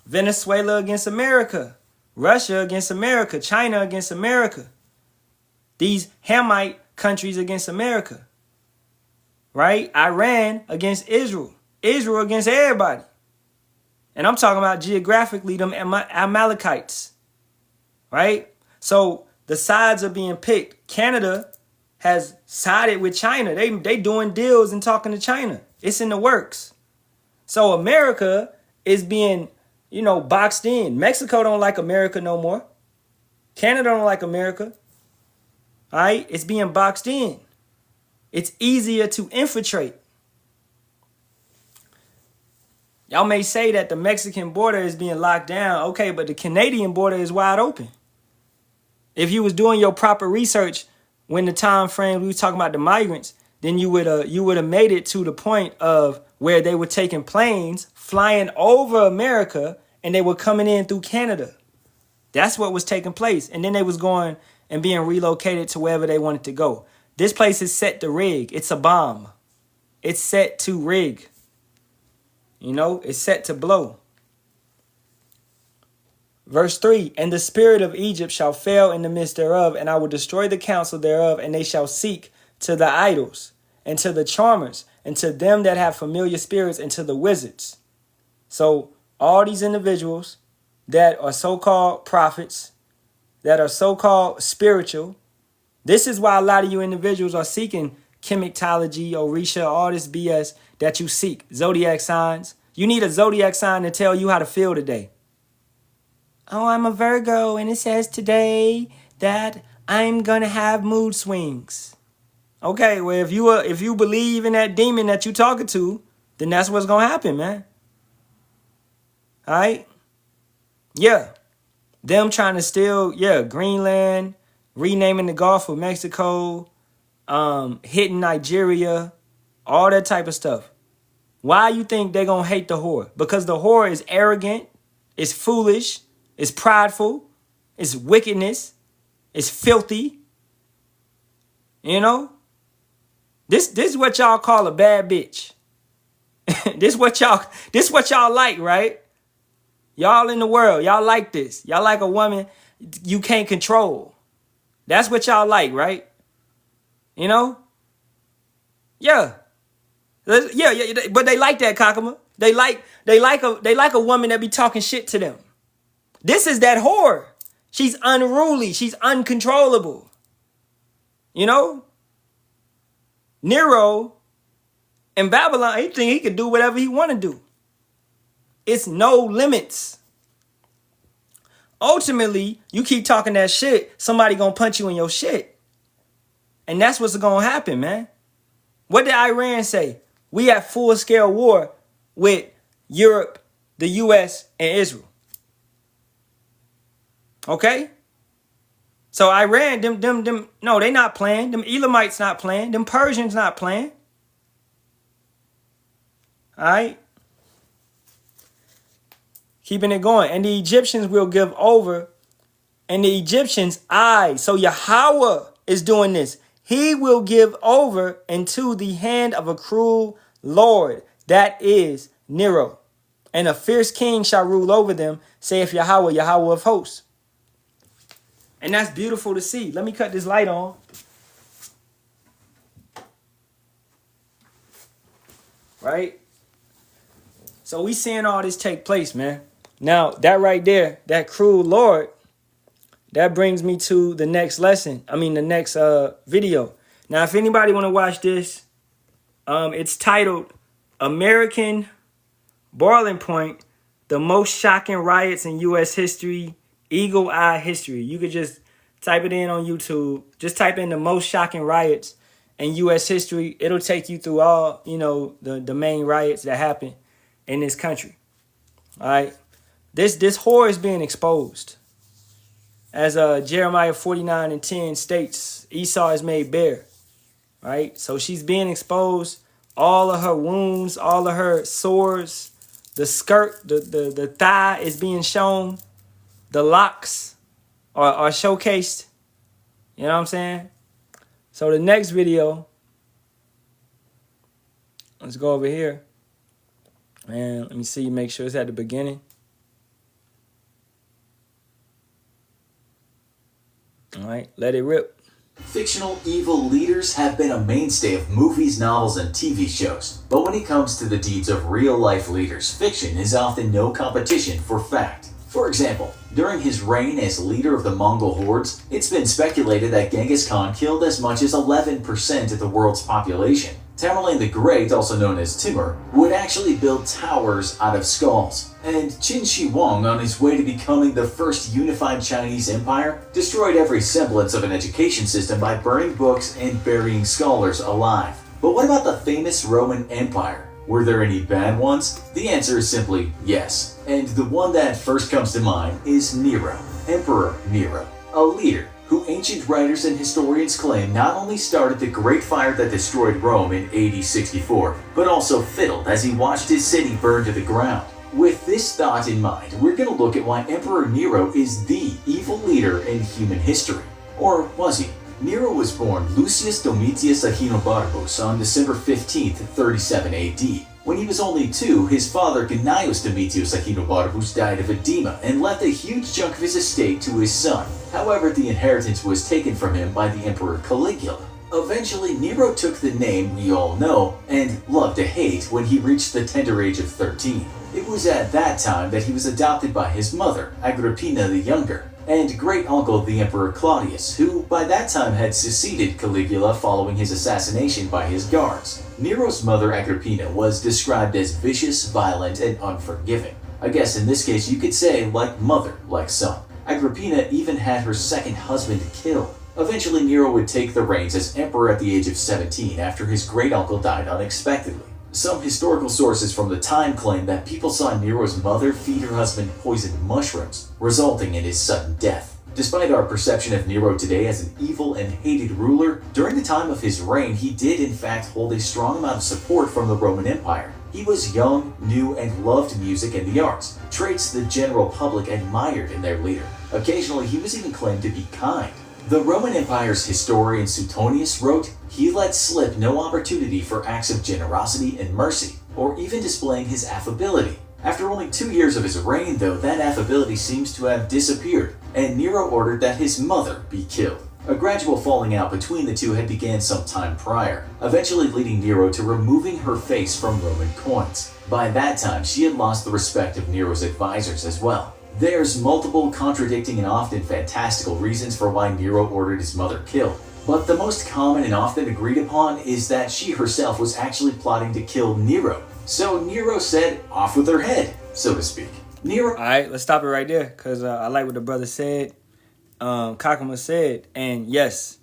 Venezuela against America. Russia against America. China against America. These Hamite countries against America. Right? Iran against Israel. Israel against everybody. And I'm talking about geographically them Amalekites. Right? So the sides are being picked. Canada has sided with China. They doing deals and talking to China. It's in the works. So America is being, boxed in. Mexico don't like America no more. Canada don't like America. All right? It's being boxed in. It's easier to infiltrate. Y'all may say that the Mexican border is being locked down. Okay, but the Canadian border is wide open. If you was doing your proper research when the time frame we were talking about the migrants, then you would have made it to the point of where they were taking planes, flying over America, and they were coming in through Canada. That's what was taking place. And then they was going and being relocated to wherever they wanted to go. This place is set to rig. It's a bomb. It's set to rig. It's set to blow. Verse 3, and the spirit of Egypt shall fail in the midst thereof, and I will destroy the counsel thereof, and they shall seek to the idols, and to the charmers, and to them that have familiar spirits, and to the wizards. So all these individuals that are so-called prophets, that are so-called spiritual, this is why a lot of you individuals are seeking chematology, Orisha, all this BS that you seek, zodiac signs. You need a zodiac sign to tell you how to feel today. Oh, I'm a Virgo, and it says today that I'm going to have mood swings. Okay, well, if you believe in that demon that you're talking to, then that's what's going to happen, man. All right? Yeah. Them trying to steal, Greenland, renaming the Gulf of Mexico, hitting Nigeria, all that type of stuff. Why you think they're going to hate the whore? Because the whore is arrogant, is foolish, is prideful, is wickedness, is filthy. You know? This is what y'all call a bad bitch. this what y'all like, right? Y'all in the world, y'all like this. Y'all like a woman you can't control. That's what y'all like, right? You know? Yeah. Yeah, but they like that, Kakama. They like a woman that be talking shit to them. This is that whore. She's unruly. She's uncontrollable. You know? Nero in Babylon, he think he can do whatever he want to do. It's no limits. Ultimately, you keep talking that shit, somebody gonna punch you in your shit. And that's what's gonna happen, man. What did Iran say? We at full-scale war with Europe, the U.S., and Israel. Okay? So Iran, no, they not playing. Them Elamites not playing. Them Persians not playing. All right? Keeping it going. And the Egyptians will give over. And the Egyptians, so Yahawah is doing this. He will give over into the hand of a cruel Lord. That is Nero. And a fierce king shall rule over them, saith Yahawah, Yahawah of hosts. And that's beautiful to see. Let me cut this light on. Right? So we seeing all this take place, man. Now, that right there, that cruel Lord, that brings me to the next lesson. I mean, the next video. Now, if anybody want to watch this, it's titled American Boiling Point, the most shocking riots in U.S. history, Eagle Eye history. You could just type it in on YouTube. Just type in the most shocking riots in U.S. history. It'll take you through all, the main riots that happened in this country. All right. This whore is being exposed. As Jeremiah 49:10 states, Esau is made bare. Right? So she's being exposed. All of her wounds, all of her sores, the skirt, the thigh is being shown. The locks are showcased. You know what I'm saying? So the next video, let's go over here. And let me see, make sure it's at the beginning. All right, let it rip. Fictional evil leaders have been a mainstay of movies, novels, and TV shows. But when it comes to the deeds of real-life leaders, fiction is often no competition for fact. For example, during his reign as leader of the Mongol hordes, it's been speculated that Genghis Khan killed as much as 11% of the world's population. Tamerlane the Great, also known as Timur, would actually build towers out of skulls. And Qin Shi Huang, on his way to becoming the first unified Chinese empire, destroyed every semblance of an education system by burning books and burying scholars alive. But what about the famous Roman Empire? Were there any bad ones? The answer is simply yes. And the one that first comes to mind is Nero, Emperor Nero, a leader who ancient writers and historians claim not only started the Great Fire that destroyed Rome in AD 64, but also fiddled as he watched his city burn to the ground. With this thought in mind, we're going to look at why Emperor Nero is the evil leader in human history. Or was he? Nero was born Lucius Domitius Ahenobarbus on December 15, 37 AD. When he was only 2, his father Gnaeus Domitius Akinobarbus died of edema and left a huge chunk of his estate to his son. However, the inheritance was taken from him by the Emperor Caligula. Eventually, Nero took the name we all know and love to hate when he reached the tender age of 13. It was at that time that he was adopted by his mother, Agrippina the Younger, and great-uncle the Emperor Claudius, who by that time had succeeded Caligula following his assassination by his guards. Nero's mother Agrippina was described as vicious, violent, and unforgiving. I guess in this case you could say like mother, like son. Agrippina even had her second husband killed. Eventually Nero would take the reins as emperor at the age of 17 after his great-uncle died unexpectedly. Some historical sources from the time claim that people saw Nero's mother feed her husband poisoned mushrooms, resulting in his sudden death. Despite our perception of Nero today as an evil and hated ruler, during the time of his reign he did in fact hold a strong amount of support from the Roman Empire. He was young, new, and loved music and the arts, traits the general public admired in their leader. Occasionally he was even claimed to be kind. The Roman Empire's historian Suetonius wrote, "He let slip no opportunity for acts of generosity and mercy, or even displaying his affability." After only 2 years of his reign, though, that affability seems to have disappeared, and Nero ordered that his mother be killed. A gradual falling out between the two had began some time prior, eventually leading Nero to removing her face from Roman coins. By that time, she had lost the respect of Nero's advisors as well. There's multiple contradicting and often fantastical reasons for why Nero ordered his mother killed, but the most common and often agreed upon is that she herself was actually plotting to kill Nero. So Nero said, off with her head, so to speak. Nero... Alright, let's stop it right there, because I like what the brother said, Kakuma said, and yes,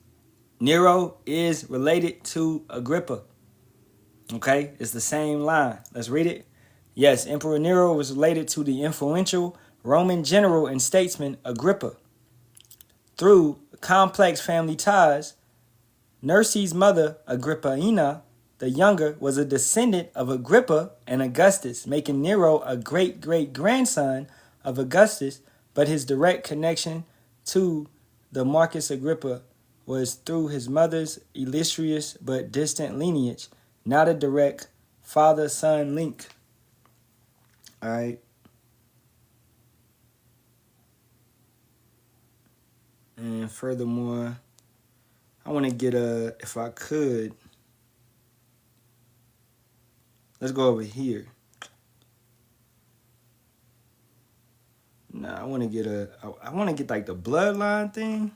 Nero is related to Agrippa. Okay, it's the same line. Let's read it. Yes, Emperor Nero was related to the influential Roman general and statesman Agrippa. Through complex family ties, Nersi's mother, Agrippina the Younger, was a descendant of Agrippa and Augustus, making Nero a great-great-grandson of Augustus, but his direct connection to the Marcus Agrippa was through his mother's illustrious but distant lineage, not a direct father-son link. All right. And furthermore, I want to get if I could, let's go over here. Nah, I want to get like the bloodline thing.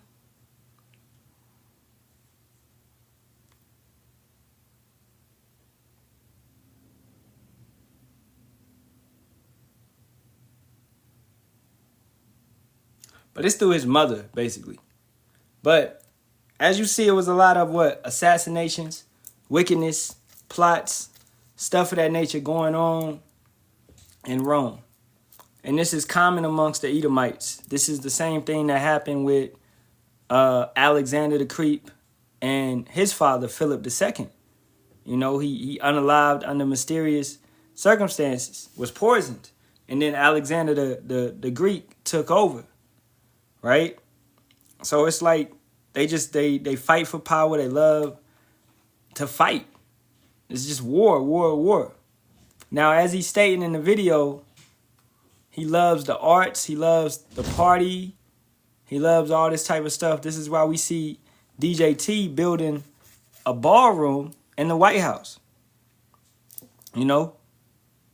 But it's through his mother, basically. But as you see, it was a lot of assassinations, wickedness, plots, stuff of that nature going on in Rome. And this is common amongst the Edomites. This is the same thing that happened with Alexander the Creep and his father, Philip II. You know, he unalived under mysterious circumstances, was poisoned. And then Alexander the Greek took over. Right? So it's like they fight for power. They love to fight. It's just war. Now, as he's stating in the video, he loves the arts. He loves the party. He loves all this type of stuff. This is why we see DJ T building a ballroom in the White House. You know?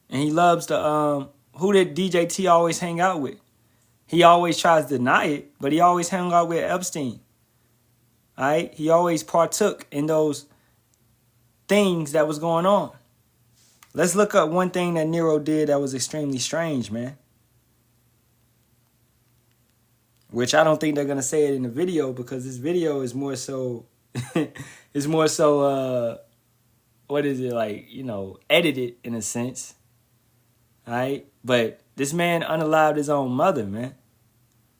And he loves the, who did DJ T always hang out with? He always tries to deny it, but he always hung out with Epstein. All right? He always partook in those things that was going on. Let's look up one thing that Nero did that was extremely strange, man. Which I don't think they're going to say it in the video, because this video is more so, what is it, like, you know, edited in a sense. All right? But this man unalived his own mother, man.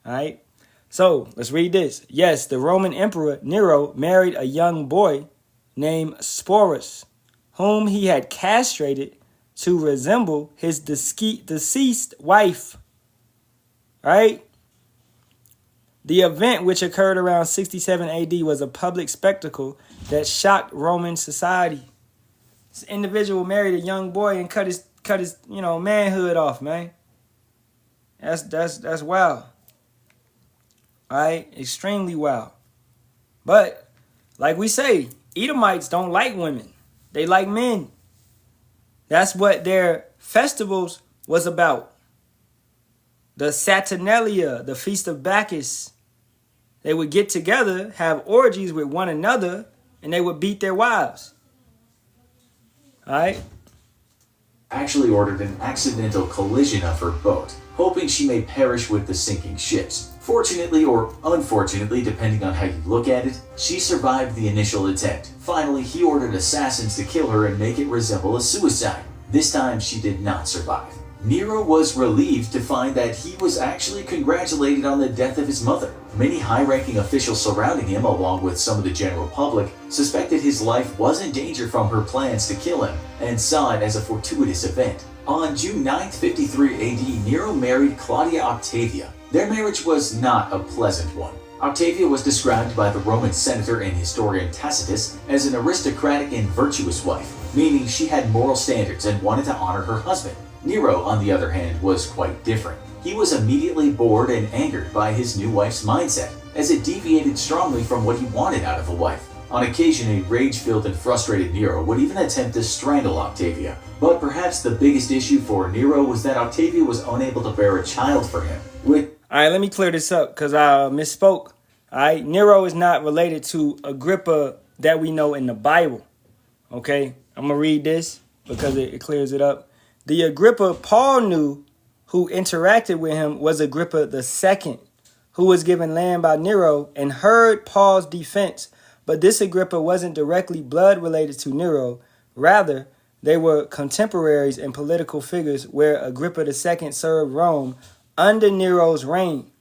All right? So, let's read this. Yes, the Roman Emperor Nero married a young boy named Sporus, whom he had castrated to resemble his deceased wife. All right? The event, which occurred around 67 AD, was a public spectacle that shocked Roman society. This individual married a young boy and cut his manhood off, man. That's wild. All right, extremely wild. But like we say, Edomites don't like women. They like men. That's what their festivals was about. The Saturnalia, the Feast of Bacchus. They would get together, have orgies with one another, and they would beat their wives. All right? Actually ordered an accidental collision of her boat, hoping she may perish with the sinking ships. Fortunately or unfortunately, depending on how you look at it, she survived the initial attempt. Finally, he ordered assassins to kill her and make it resemble a suicide. This time, she did not survive. Nero was relieved to find that he was actually congratulated on the death of his mother. Many high-ranking officials surrounding him, along with some of the general public, suspected his life was in danger from her plans to kill him, and saw it as a fortuitous event. On June 9th, 53 AD, Nero married Claudia Octavia. Their marriage was not a pleasant one. Octavia was described by the Roman senator and historian Tacitus as an aristocratic and virtuous wife, meaning she had moral standards and wanted to honor her husband. Nero, on the other hand, was quite different. He was immediately bored and angered by his new wife's mindset, as it deviated strongly from what he wanted out of a wife. On occasion, a rage-filled and frustrated Nero would even attempt to strangle Octavia. But perhaps the biggest issue for Nero was that Octavia was unable to bear a child for him. All right, let me clear this up because I misspoke. All right, Nero is not related to Agrippa that we know in the Bible. Okay, I'm going to read this because it clears it up. The Agrippa Paul knew who interacted with him was Agrippa II, who was given land by Nero and heard Paul's defense. But this Agrippa wasn't directly blood related to Nero. Rather, they were contemporaries and political figures where Agrippa II served Rome under Nero's reign.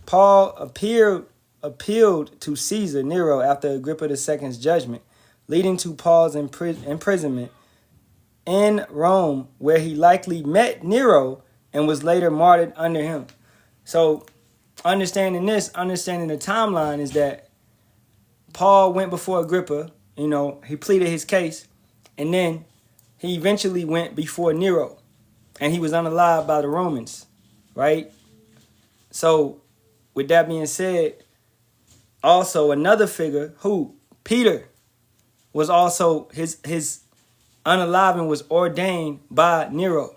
Paul appealed to Caesar Nero after Agrippa II's judgment, leading to Paul's imprisonment in Rome, where he likely met Nero and was later martyred under him. So understanding the timeline is that Paul went before Agrippa, he pleaded his case, and then he eventually went before Nero, and he was unalived by the Romans, right? So with that being said, also another figure Peter was also his unaliving was ordained by Nero,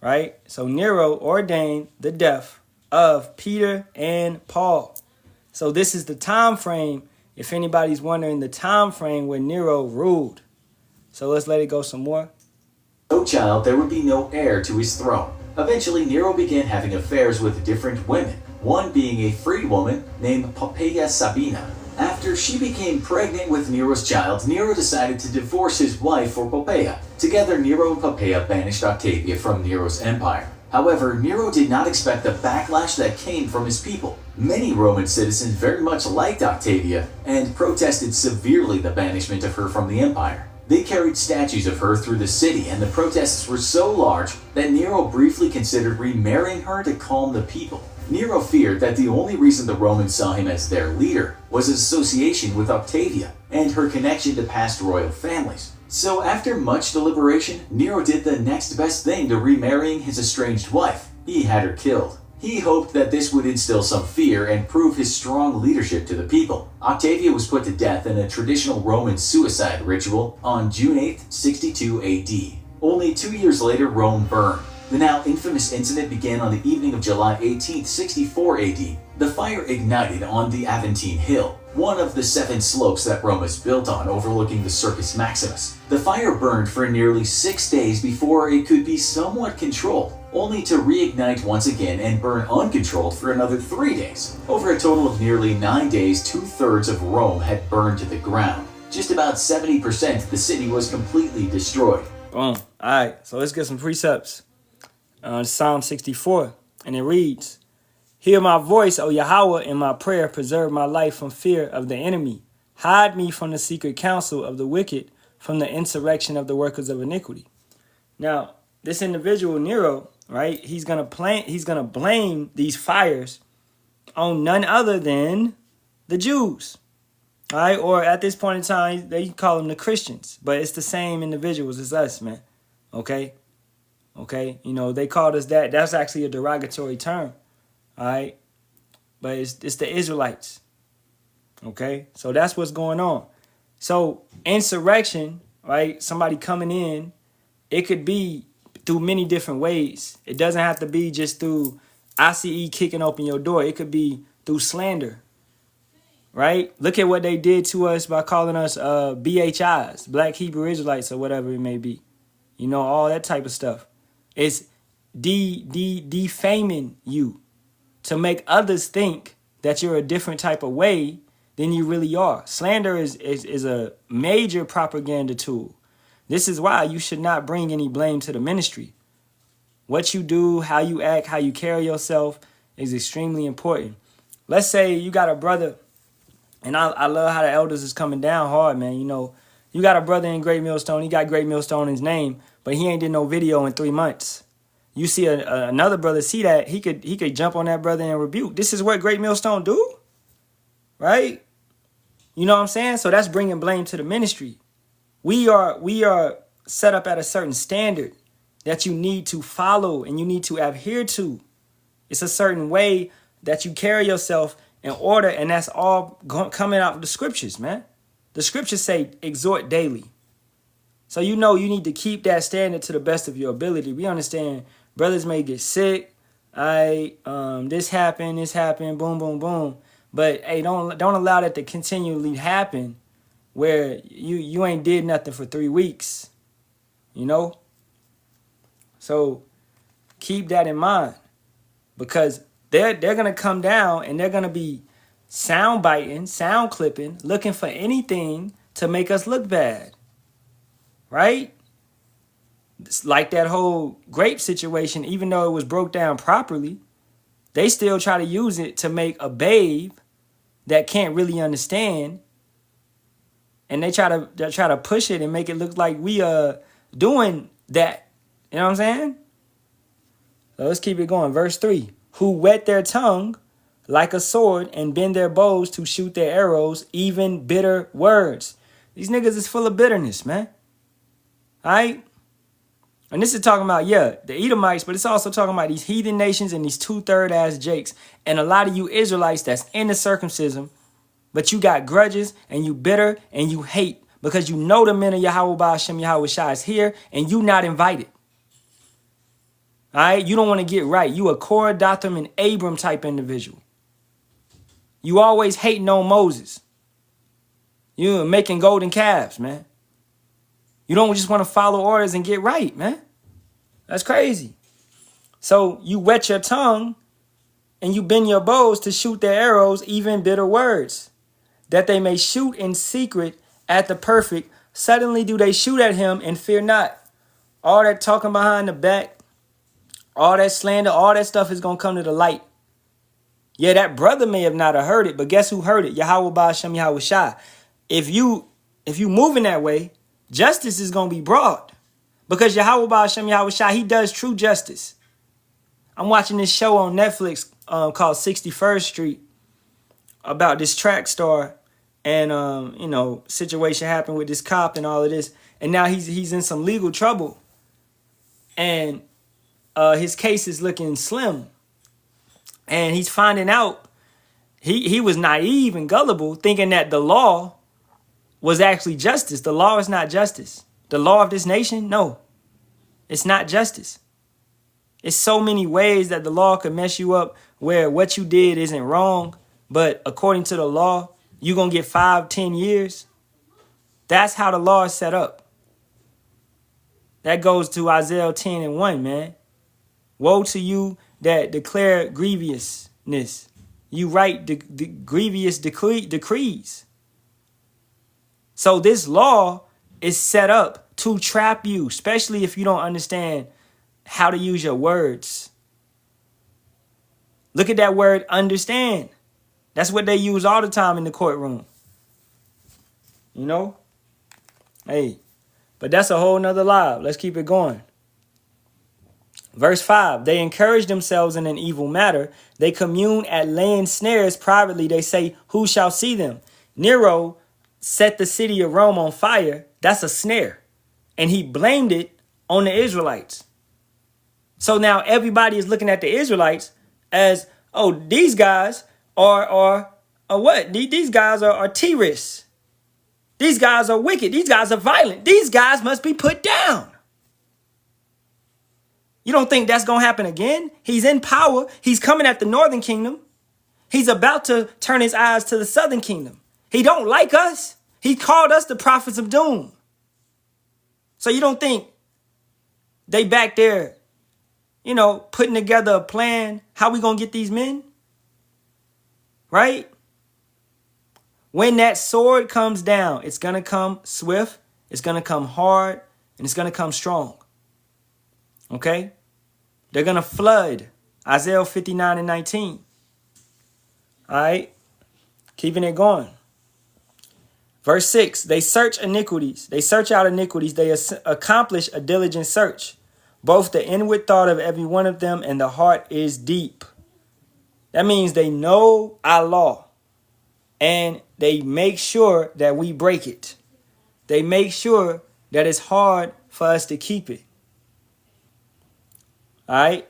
right? So Nero ordained the death of Peter and Paul. So this is the time frame, if anybody's wondering, the time frame where Nero ruled. So let's let it go some more. No child, there would be no heir to his throne. Eventually, Nero began having affairs with different women, one being a freed woman named Poppaea Sabina. After she became pregnant with Nero's child, Nero decided to divorce his wife for Poppaea. Together, Nero and Poppaea banished Octavia from Nero's empire. However, Nero did not expect the backlash that came from his people. Many Roman citizens very much liked Octavia and protested severely the banishment of her from the empire. They carried statues of her through the city, and the protests were so large that Nero briefly considered remarrying her to calm the people. Nero feared that the only reason the Romans saw him as their leader was his association with Octavia and her connection to past royal families. So after much deliberation, Nero did the next best thing to remarrying his estranged wife. He had her killed. He hoped that this would instill some fear and prove his strong leadership to the people. Octavia was put to death in a traditional Roman suicide ritual on June 8, 62 AD. Only 2 years later, Rome burned. The now infamous incident began on the evening of July 18, 64 AD. The fire ignited on the Aventine Hill, one of the 7 slopes that Rome is built on overlooking the Circus Maximus. The fire burned for nearly 6 days before it could be somewhat controlled, only to reignite once again and burn uncontrolled for another 3 days. Over a total of nearly 9 days, 2/3 of Rome had burned to the ground. Just about 70% of the city was completely destroyed. Boom. All right, so let's get some precepts. Psalm 64, and it reads, "Hear my voice, O Yahawah, in my prayer. Preserve my life from fear of the enemy. Hide me from the secret counsel of the wicked, from the insurrection of the workers of iniquity." Now, this individual, Nero, right, he's gonna blame these fires on none other than the Jews. All right, or at this point in time, they call them the Christians, but it's the same individuals as us, man. Okay? Okay? You know, they called us that. That's actually a derogatory term. All right? But it's the Israelites. Okay? So that's what's going on. So insurrection, right? Somebody coming in, it could be through many different ways. It doesn't have to be just through ICE kicking open your door. It could be through slander. Right? Look at what they did to us by calling us BHIs, Black Hebrew Israelites, or whatever it may be. You know, all that type of stuff. It's defaming you to make others think that you're a different type of way than you really are. Slander is a major propaganda tool. This is why you should not bring any blame to the ministry. What you do, how you act, how you carry yourself is extremely important. Let's say you got a brother. And I love how the elders is coming down hard, man. You know, you got a brother in Great Millstone. He got Great Millstone in his name, but he ain't did no video in 3 months. You see another brother see that, he could jump on that brother and rebuke. This is what Great Millstone do, right? You know what I'm saying? So that's bringing blame to the ministry. We are set up at a certain standard that you need to follow and you need to adhere to. It's a certain way that you carry yourself in order, and that's all coming out of the scriptures, man. The scriptures say exhort daily. So you know you need to keep that standard to the best of your ability. We understand brothers may get sick. This happened, boom, boom, boom. But hey, don't allow that to continually happen where you ain't did nothing for 3 weeks. You know? So keep that in mind, because they're going to come down and they're going to be sound biting, sound clipping, looking for anything to make us look bad. Right? It's like that whole grape situation, even though it was broke down properly, they still try to use it to make a babe that can't really understand. And they try to push it and make it look like we are doing that. You know what I'm saying? So let's keep it going. Verse 3. Who wet their tongue like a sword and bend their bows to shoot their arrows, even bitter words. These niggas is full of bitterness, man. All right? And this is talking about, the Edomites, but it's also talking about these heathen nations and these 2/3 ass jakes. And a lot of you Israelites that's in the circumcision, but you got grudges and you bitter and you hate because you know the men of Yahawah, Bahasham, Yahawashi is here and you not invited. All right, you don't want to get right. You a Korah, Dathan, and Abram type individual. You always hating on Moses. You making golden calves, man. You don't just want to follow orders and get right, man. That's crazy. So you wet your tongue and you bend your bows to shoot their arrows, even bitter words, that they may shoot in secret at the perfect. Suddenly do they shoot at him and fear not. All that talking behind the back, all that slander, all that stuff is going to come to the light. Yeah, that brother may have not have heard it, but guess who heard it? Yahawah, Bahasham, Yahawashi. If you moving that way, justice is going to be brought. Because Yahawah, Bahasham, Yahawashi, he does true justice. I'm watching this show on Netflix called 61st Street about this track star and, situation happened with this cop and all of this. And now he's in some legal trouble. And his case is looking slim. And he's finding out he was naive and gullible, thinking that the law was actually justice. The law is not justice. The law of this nation, no, it's not justice. It's so many ways that the law could mess you up where what you did isn't wrong, but according to the law, you're going to get 5-10 years. That's how the law is set up. That goes to Isaiah 10:1, man. Woe to you that declare grievousness. You write the grievous decrees. So this law is set up to trap you, especially if you don't understand how to use your words. Look at that word, understand. That's what they use all the time in the courtroom. You know? Hey, but that's a whole nother lie. Let's keep it going. Verse 5, they encourage themselves in an evil matter. They commune at laying snares privately. They say, who shall see them? Nero set the city of Rome on fire, that's a snare. And he blamed it on the Israelites. So now everybody is looking at the Israelites as, oh, these guys are what? These guys are terrorists. These guys are wicked. These guys are violent. These guys must be put down. You don't think that's going to happen again? He's in power. He's coming at the northern kingdom. He's about to turn his eyes to the southern kingdom. He don't like us. He called us the prophets of doom. So you don't think they back there, you know, putting together a plan, how we going to get these men? Right? When that sword comes down, it's going to come swift, it's going to come hard, and it's going to come strong. Okay? They're going to flood. Isaiah 59:19. All right? Keeping it going. Verse 6, they search iniquities. They search out iniquities. They accomplish a diligent search. Both the inward thought of every one of them and the heart is deep. That means they know our law. And they make sure that we break it. They make sure that it's hard for us to keep it. All right?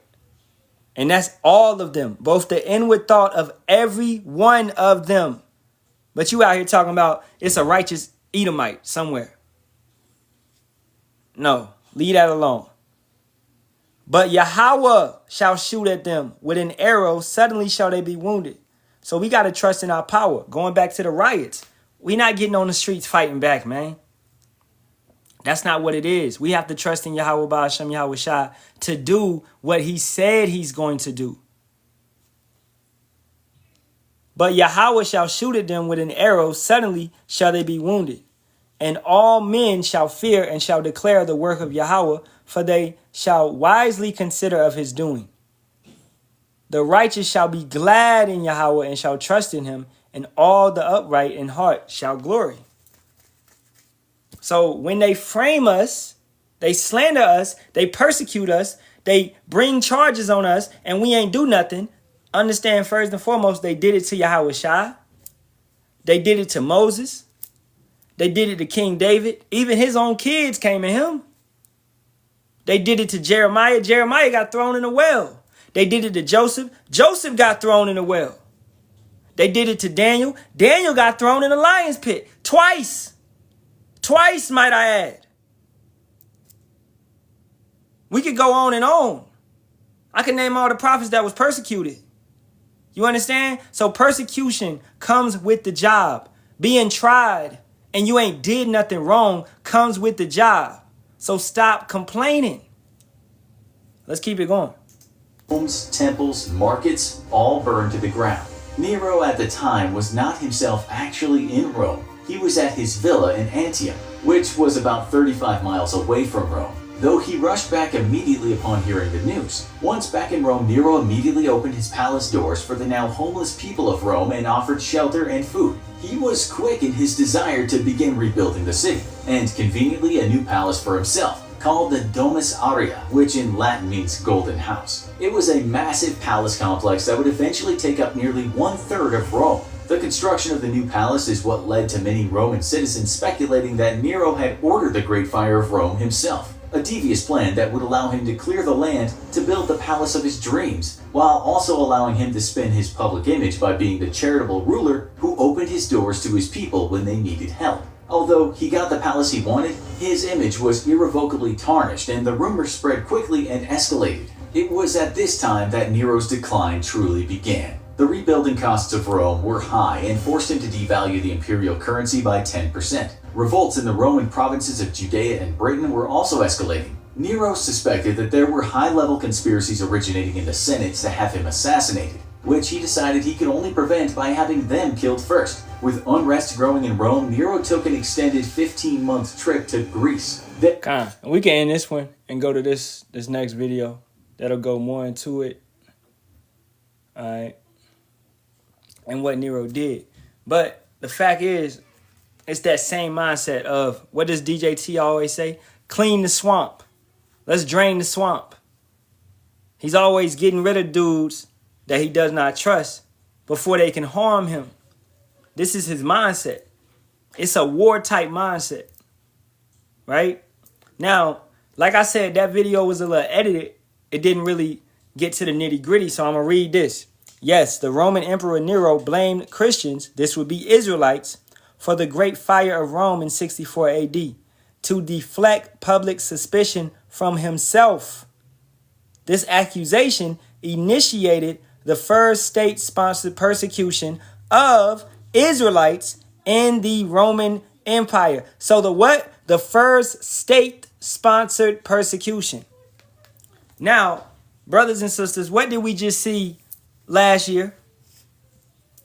And that's all of them. Both the inward thought of every one of them. But you out here talking about it's a righteous Edomite somewhere. No, leave that alone. But Yahawah shall shoot at them with an arrow. Suddenly shall they be wounded. So we got to trust in our power. Going back to the riots. We not getting on the streets fighting back, man. That's not what it is. We have to trust in Yahawah, Bahasham, Yahawashi to do what he said he's going to do. But Yahawah shall shoot at them with an arrow. Suddenly shall they be wounded. And all men shall fear and shall declare the work of Yahawah, for they shall wisely consider of his doing. The righteous shall be glad in Yahawah and shall trust in him, and all the upright in heart shall glory. So when they frame us, they slander us, they persecute us, they bring charges on us, and we ain't do nothing, understand first and foremost, they did it to Yahawashi. They did it to Moses. They did it to King David. Even his own kids came at him. They did it to Jeremiah. Jeremiah got thrown in a well. They did it to Joseph. Joseph got thrown in a well. They did it to Daniel. Daniel got thrown in a lion's pit. Twice. Twice, might I add. We could go on and on. I can name all the prophets that was persecuted. You understand? So persecution comes with the job. Being tried and you ain't did nothing wrong comes with the job. So stop complaining. Let's keep it going. Homes, temples, markets, all burned to the ground. Nero at the time was not himself actually in Rome. He was at his villa in Antium, which was about 35 miles away from Rome, though he rushed back immediately upon hearing the news. Once back in Rome, Nero immediately opened his palace doors for the now homeless people of Rome and offered shelter and food. He was quick in his desire to begin rebuilding the city, and conveniently a new palace for himself, called the Domus Aurea, which in Latin means golden house. It was a massive palace complex that would eventually take up nearly 1/3 of Rome. The construction of the new palace is what led to many Roman citizens speculating that Nero had ordered the Great Fire of Rome himself, a devious plan that would allow him to clear the land to build the palace of his dreams, while also allowing him to spin his public image by being the charitable ruler who opened his doors to his people when they needed help. Although he got the palace he wanted, his image was irrevocably tarnished and the rumors spread quickly and escalated. It was at this time that Nero's decline truly began. The rebuilding costs of Rome were high and forced him to devalue the imperial currency by 10%. Revolts in the Roman provinces of Judea and Britain were also escalating. Nero suspected that there were high-level conspiracies originating in the Senate to have him assassinated, which he decided he could only prevent by having them killed first. With unrest growing in Rome, Nero took an extended 15-month trip to Greece. We can end this one and go to this next video. That'll go more into it. All right. And what Nero did. But the fact is, it's that same mindset of, what does DJT always say? Clean the swamp. Let's drain the swamp. He's always getting rid of dudes that he does not trust before they can harm him. This is his mindset. It's a war type mindset, right? Now, like I said, that video was a little edited. It didn't really get to the nitty gritty. So I'm going to read this. Yes, the Roman Emperor Nero blamed Christians, this would be Israelites, for the great fire of Rome in 64 AD to deflect public suspicion from himself. This accusation initiated the first state-sponsored persecution of Israelites in the Roman Empire. So the what? The first state-sponsored persecution. Now, brothers and sisters, what did we just see last year?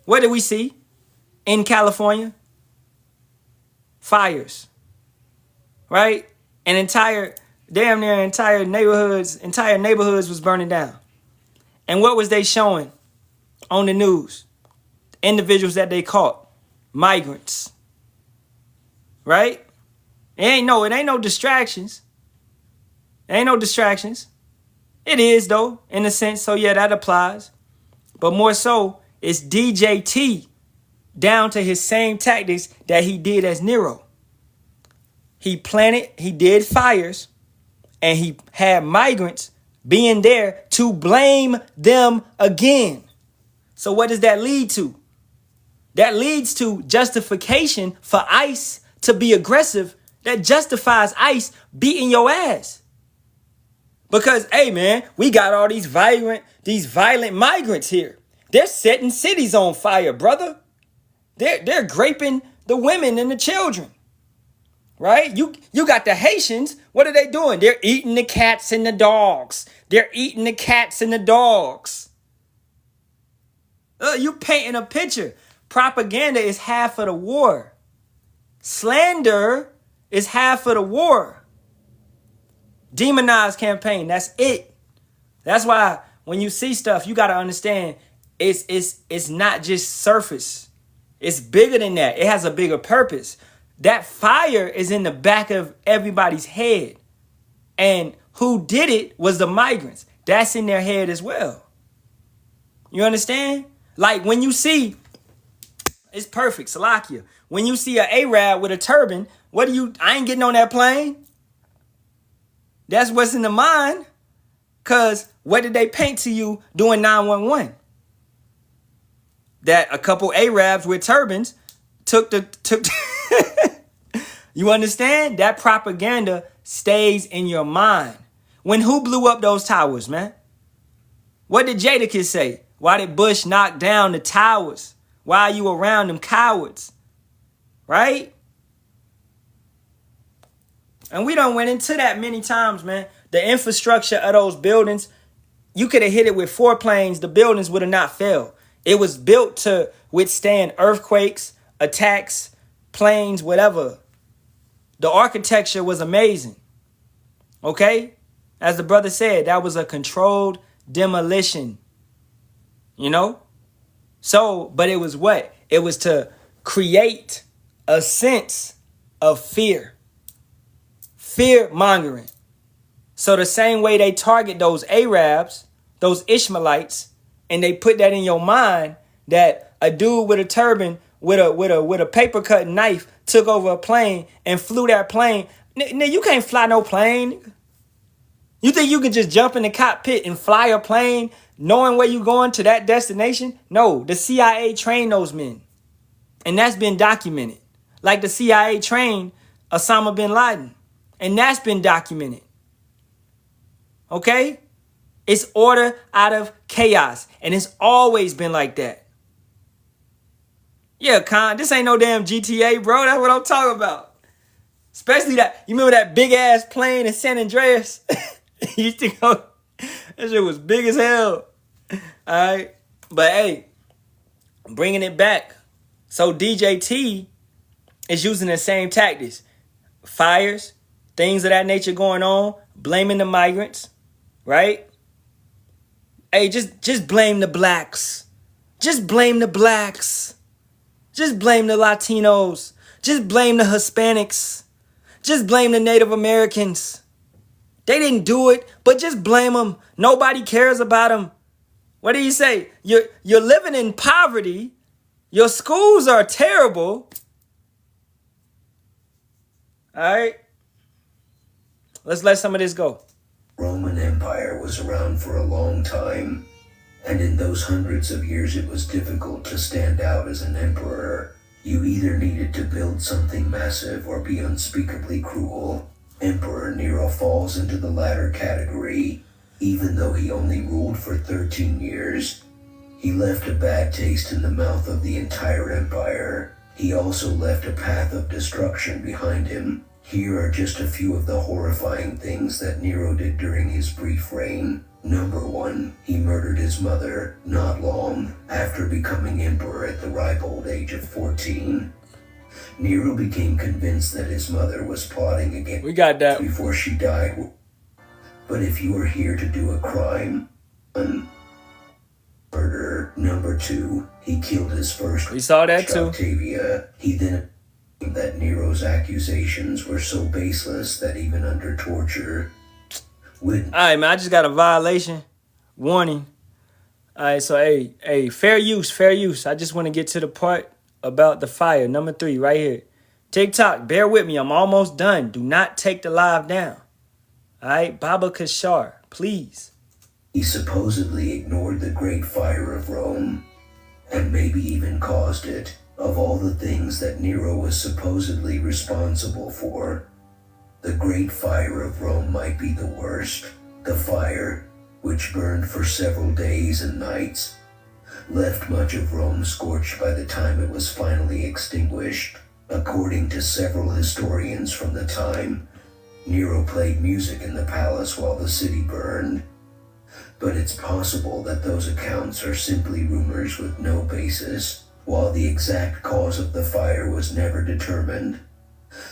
What did we see in California? Fires, right? Damn near entire neighborhoods was burning down. And what was they showing on the news? Individuals that they caught, migrants, right? It ain't no distractions. Ain't no distractions. It is though, in a sense. So yeah, that applies. But more so, it's DJT down to his same tactics that he did as Nero. He did fires, and he had migrants being there to blame them again. So what does that lead to? That leads to justification for ICE to be aggressive. That justifies ICE beating your ass. Because, hey man, we got all these violent migrants here. They're setting cities on fire, brother. They're raping the women and the children. Right? You got the Haitians. What are they doing? They're eating the cats and the dogs. They're eating the cats and the dogs. You painting a picture. Propaganda is half of the war. Slander is half of the war. Demonized campaign. That's it. That's why when you see stuff, you got to understand it's not just surface. It's bigger than that. It has a bigger purpose. That fire is in the back of everybody's head. And who did it was the migrants. That's in their head as well. You understand? Like when you see, it's perfect, Salakia. When you see an Arab with a turban, I ain't getting on that plane. That's what's in the mind. Because what did they paint to you doing 911? That a couple Arabs with turbans took You understand? That propaganda stays in your mind. When who blew up those towers, man? What did Jadakiss say? Why did Bush knock down the towers? Why are you around them cowards? Right? And we done went into that many times, man. The infrastructure of those buildings, you could have hit it with 4 planes. The buildings would have not failed. It was built to withstand earthquakes, attacks, planes, whatever. The architecture was amazing. Okay? As the brother said, that was a controlled demolition. You know? So, but it was what? It was to create a sense of fear. Fear mongering. So the same way they target those Arabs, those Ishmaelites, and they put that in your mind that a dude with a turban with a paper cutting knife took over a plane and flew that plane. You can't fly no plane. You think you can just jump in the cockpit and fly a plane knowing where you're going to that destination? No, the CIA trained those men. And that's been documented. Like the CIA trained Osama bin Laden. And that's been documented. Okay? It's order out of chaos. And it's always been like that. Yeah, Khan, this ain't no damn GTA, bro. That's what I'm talking about. Especially that, you remember that big ass plane in San Andreas? You used to go, that shit was big as hell. All right. But hey, bringing it back. So DJT is using the same tactics. Fires, things of that nature going on, blaming the migrants, right? Hey, just blame the blacks. Just blame the blacks. Just blame the Latinos. Just blame the Hispanics. Just blame the Native Americans. They didn't do it, but just blame them. Nobody cares about them. What do you say? You're living in poverty, Your schools are terrible. All right. Let's let some of this go. Roman Empire was around for a long time, and in those hundreds of years it was difficult to stand out as an emperor. You either needed to build something massive or be unspeakably cruel. Emperor Nero falls into the latter category. Even though he only ruled for 13 years, he left a bad taste in the mouth of the entire empire. He also left a path of destruction behind him. Here are just a few of the horrifying things that Nero did during his brief reign. Number 1, he murdered his mother not long after becoming emperor at the ripe old age of 14. Nero became convinced that his mother was plotting against We got that. before she died. But if you are here to do a crime, murder. Number 2, he killed his first. We saw that too. Octavia. He then that Nero's accusations were so baseless that even under torture, with All right, man. I just got a violation warning. All right, so hey, fair use. I just want to get to the part about the fire. Number 3, right here. TikTok, bear with me. I'm almost done. Do not take the live down. All right, Baba Kashar, please. he supposedly ignored the Great Fire of Rome, and maybe even caused it. Of all the things that Nero was supposedly responsible for, the Great Fire of Rome might be the worst. The fire, which burned for several days and nights, left much of Rome scorched by the time it was finally extinguished. According to several historians from the time, Nero played music in the palace while the city burned. But it's possible that those accounts are simply rumors with no basis. While the exact cause of the fire was never determined,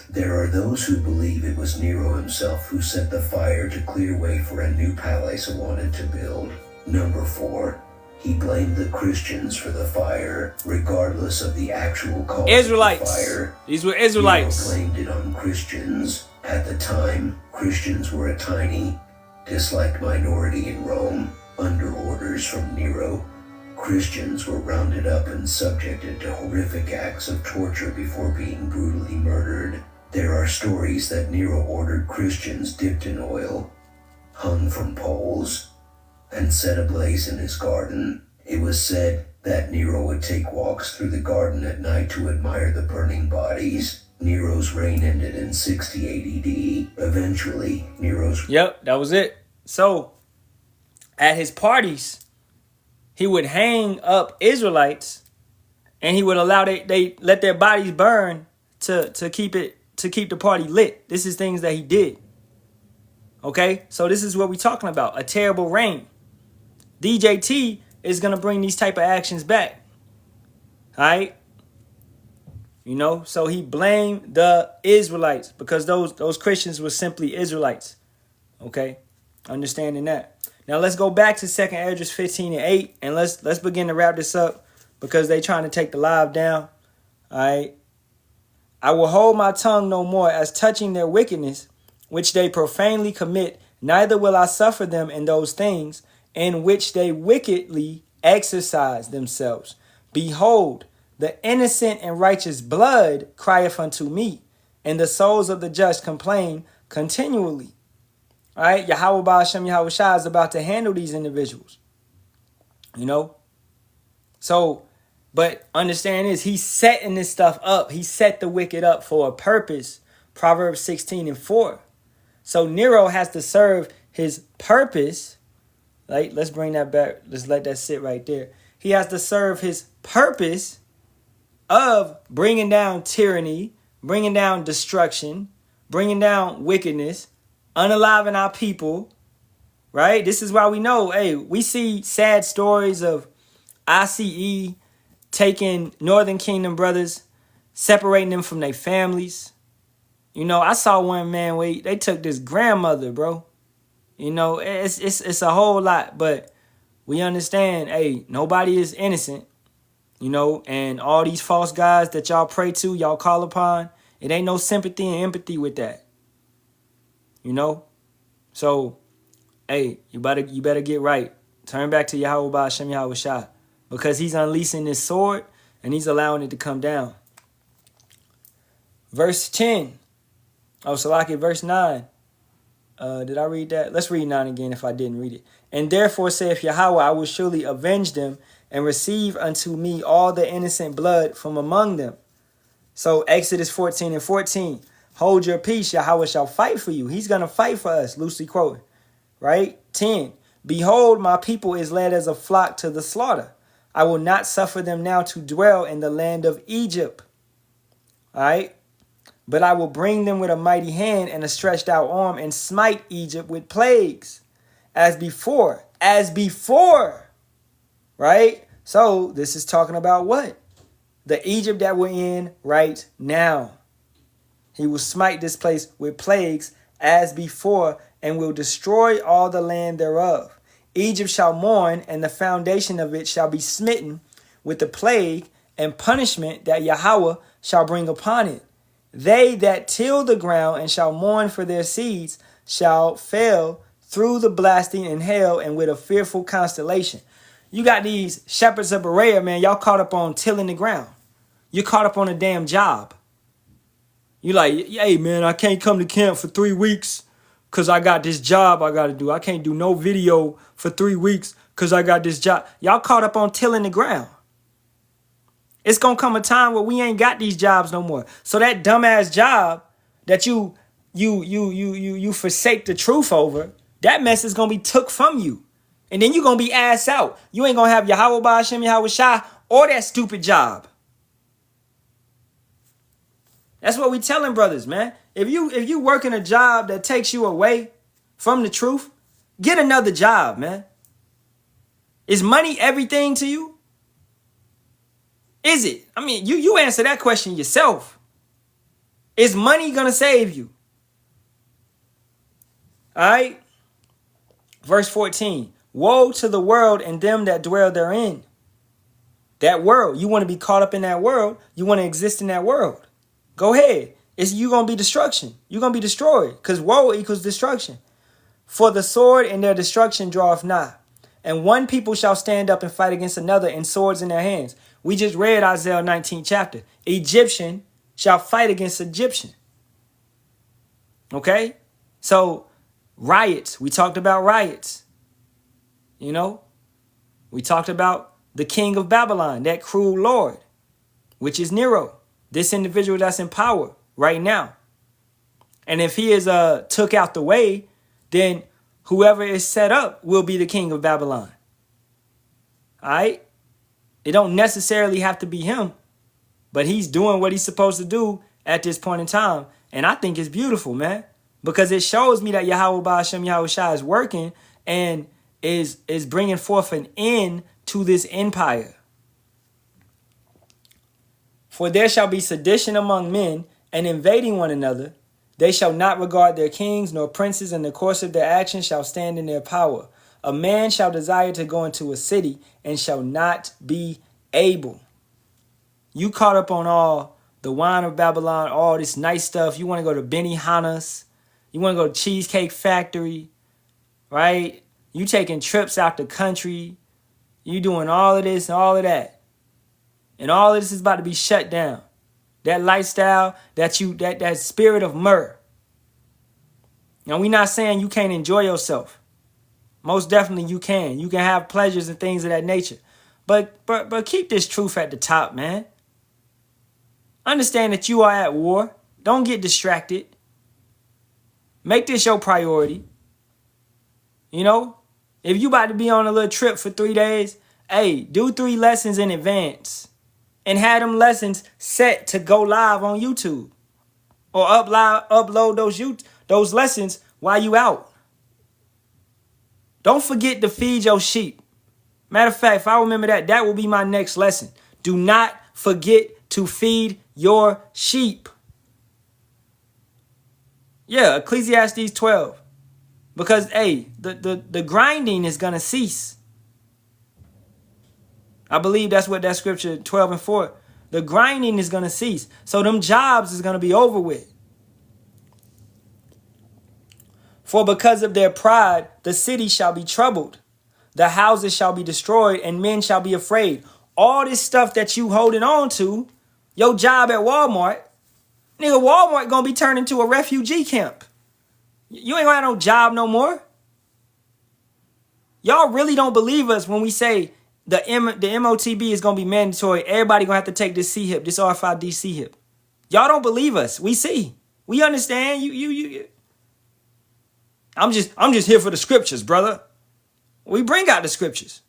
there are those who believe it was Nero himself who set the fire to clear way for a new palace he wanted to build. Number 4, he blamed the Christians for the fire, regardless of the actual cause Israelites. of the fire. These were Israelites. Nero blamed it on Christians. At the time, Christians were a tiny, disliked minority in Rome. Under orders from Nero, Christians were rounded up and subjected to horrific acts of torture before being brutally murdered. There are stories that Nero ordered Christians dipped in oil, hung from poles, and set ablaze in his garden. It was said that Nero would take walks through the garden at night to admire the burning bodies. Nero's reign ended in 60 AD. Eventually, Nero's... Yep, that was it. So, at his parties, he would hang up Israelites, and he would allow they let their bodies burn to keep the party lit. This is things that he did. Okay, so this is what we're talking about: a terrible reign. DJT is gonna bring these type of actions back. All right, so he blamed the Israelites because those Christians were simply Israelites. Okay, understanding that. Now let's go back to 2nd Esdras 15:8, and let's begin to wrap this up because they trying to take the live down. All right. I will hold my tongue no more as touching their wickedness, which they profanely commit. Neither will I suffer them in those things in which they wickedly exercise themselves. Behold, the innocent and righteous blood crieth unto me, and the souls of the just complain continually. All right, Yahawah, Bahasham, Yahawashi is about to handle these individuals. So, but understand this, he's setting this stuff up. He set the wicked up for a purpose. Proverbs 16:4. So Nero has to serve his purpose. Right? Let's bring that back. Let's let that sit right there. He has to serve his purpose of bringing down tyranny, bringing down destruction, bringing down wickedness, unaliving our people, right? This is why we know, we see sad stories of ICE taking Northern Kingdom brothers, separating them from their families. I saw one man where they took this grandmother, bro. It's a whole lot, but we understand, nobody is innocent, and all these false gods that y'all pray to, y'all call upon, it ain't no sympathy and empathy with that. So, you better get right. Turn back to Yahawah, Bahasham, Yahawashi, because he's unleashing this sword And he's allowing it to come down. Verse 10. Oh, so like it, verse 9. Did I read that? Let's read 9 again if I didn't read it. And therefore saith Yahawah, I will surely avenge them and receive unto me all the innocent blood from among them. So Exodus 14 and 14. Hold your peace, Yahawah shall fight for you. He's going to fight for us, loosely quoted. Right? 10. Behold, my people is led as a flock to the slaughter. I will not suffer them now to dwell in the land of Egypt. All right? But I will bring them with a mighty hand and a stretched out arm and smite Egypt with plagues. As before. As before. Right? So this is talking about what? The Egypt that we're in right now. He will smite this place with plagues as before and will destroy all the land thereof. Egypt shall mourn, and the foundation of it shall be smitten with the plague and punishment that Yahawah shall bring upon it. They that till the ground and shall mourn for their seeds shall fail through the blasting and hail and with a fearful constellation. You got these shepherds of Berea, man. Y'all caught up on tilling the ground. You caught up on a damn job. You like, hey, man, I can't come to camp for 3 weeks because I got this job I got to do. I can't do no video for 3 weeks because I got this job. Y'all caught up on tilling the ground. It's going to come a time where we ain't got these jobs no more. So that dumbass job that you forsake the truth over, that mess is going to be took from you. And then you're going to be ass out. You ain't going to have Yahawah, Bahasham, Yahawashi, or that stupid job. That's what we telling brothers, man. If you working a job that takes you away from the truth, get another job, man. Is money everything to you? Is it? I mean, you answer that question yourself. Is money gonna save you? All right. Verse 14. Woe to the world and them that dwell therein. That world. You want to be caught up in that world. You want to exist in that world. Go ahead. You going to be destruction. You're going to be destroyed. Because woe equals destruction. For the sword and their destruction draweth nigh. And one people shall stand up and fight against another, and swords in their hands. We just read Isaiah 19 chapter. Egyptian shall fight against Egyptian. Okay? So, riots. We talked about riots. You know? We talked about the king of Babylon, that cruel lord, which is Nero. This individual that's in power right now. And if he is took out the way, then whoever is set up will be the king of Babylon. All right? It don't necessarily have to be him, but he's doing what he's supposed to do at this point in time. And I think it's beautiful, man, because it shows me that Yahawah, Bahasham, Yahawashi is working and is bringing forth an end to this empire. For there shall be sedition among men, and invading one another. They shall not regard their kings nor princes, and the course of their actions shall stand in their power. A man shall desire to go into a city, and shall not be able. You caught up on all the wine of Babylon, all this nice stuff. You want to go to Benihana's. You want to go to Cheesecake Factory, right? You taking trips out the country. You doing all of this and all of that. And all of this is about to be shut down. That lifestyle, that spirit of myrrh. Now, we're not saying you can't enjoy yourself. Most definitely you can. You can have pleasures and things of that nature. But keep this truth at the top, man. Understand that you are at war. Don't get distracted. Make this your priority. You know, if you about to be on a little trip for 3 days, hey, do 3 lessons in advance. And have them lessons set to go live on YouTube. Or upload those lessons while you out. Don't forget to feed your sheep. Matter of fact, if I remember that will be my next lesson. Do not forget to feed your sheep. Yeah, Ecclesiastes 12. Because, hey, the grinding is going to cease. I believe that's what that scripture 12 and 4. The grinding is going to cease. So them jobs is going to be over with. For because of their pride, the city shall be troubled. The houses shall be destroyed, and men shall be afraid. all this stuff that you holding on to, your job at Walmart, nigga, Walmart gonna be turned into a refugee camp. You ain't gonna have no job no more. Y'all really don't believe us when we say the MOTB is gonna be mandatory. Everybody gonna have to take this CHIP, this RFID CHIP. Y'all don't believe us. We see. We understand. You. I'm just here for the scriptures, brother. We bring out the scriptures.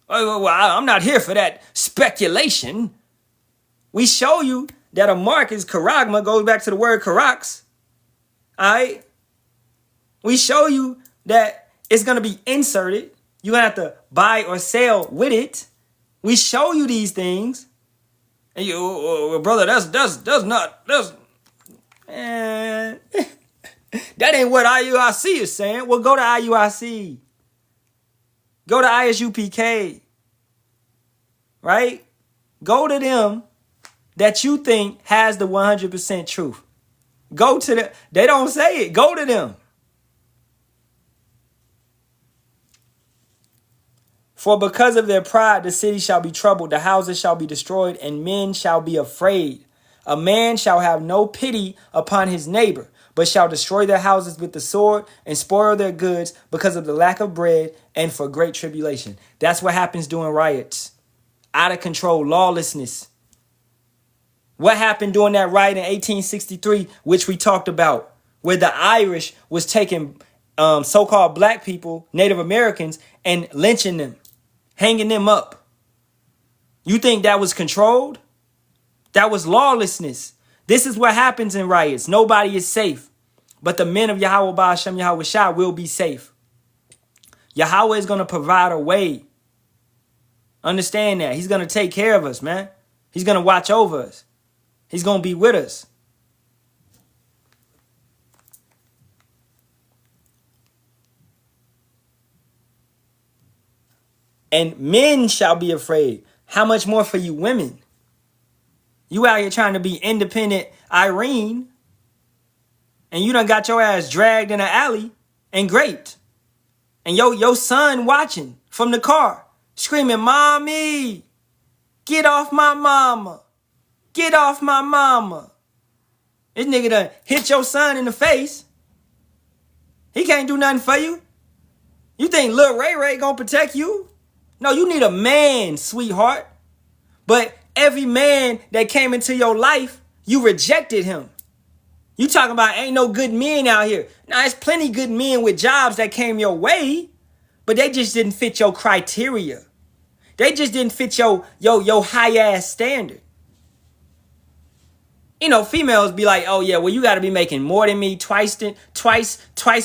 Well, I'm not here for that speculation. We show you that a mark is charagma, goes back to the word charax. All right? We show you that it's going to be inserted. You're going to have to buy or sell with it. We show you these things. And you, oh, brother, that's man, that ain't what IUIC is saying. Well, go to IUIC. Go to ISUPK. Right? Go to them that you think has the 100% truth. Go to them. They don't say it. Go to them. For because of their pride, the city shall be troubled, the houses shall be destroyed, and men shall be afraid. A man shall have no pity upon his neighbor, but shall destroy their houses with the sword and spoil their goods because of the lack of bread and for great tribulation. That's what happens during riots. Out of control, lawlessness. What happened during that riot in 1863, which we talked about, where the Irish was taking so-called black people, Native Americans, and lynching them, hanging them up. You think that was controlled? That was lawlessness. This is what happens in riots. Nobody is safe. But the men of Yahawah, Bahasham, Yahawashi will be safe. Yahawah is going to provide a way. Understand that. He's going to take care of us, man. He's going to watch over us. He's going to be with us. And men shall be afraid. How much more for you women? You out here trying to be independent Irene, and you done got your ass dragged in an alley and raped. And your son watching from the car, screaming, "Mommy, get off my mama. Get off my mama." This nigga done hit your son in the face. He can't do nothing for you. You think Lil Ray Ray gonna protect you? No, you need a man, sweetheart. But every man that came into your life, you rejected him. You talking about ain't no good men out here. Now, there's plenty good men with jobs that came your way, but they just didn't fit your criteria. They just didn't fit your high-ass standard. You know, females be like, "Oh yeah, well, you got to be making more than me, twice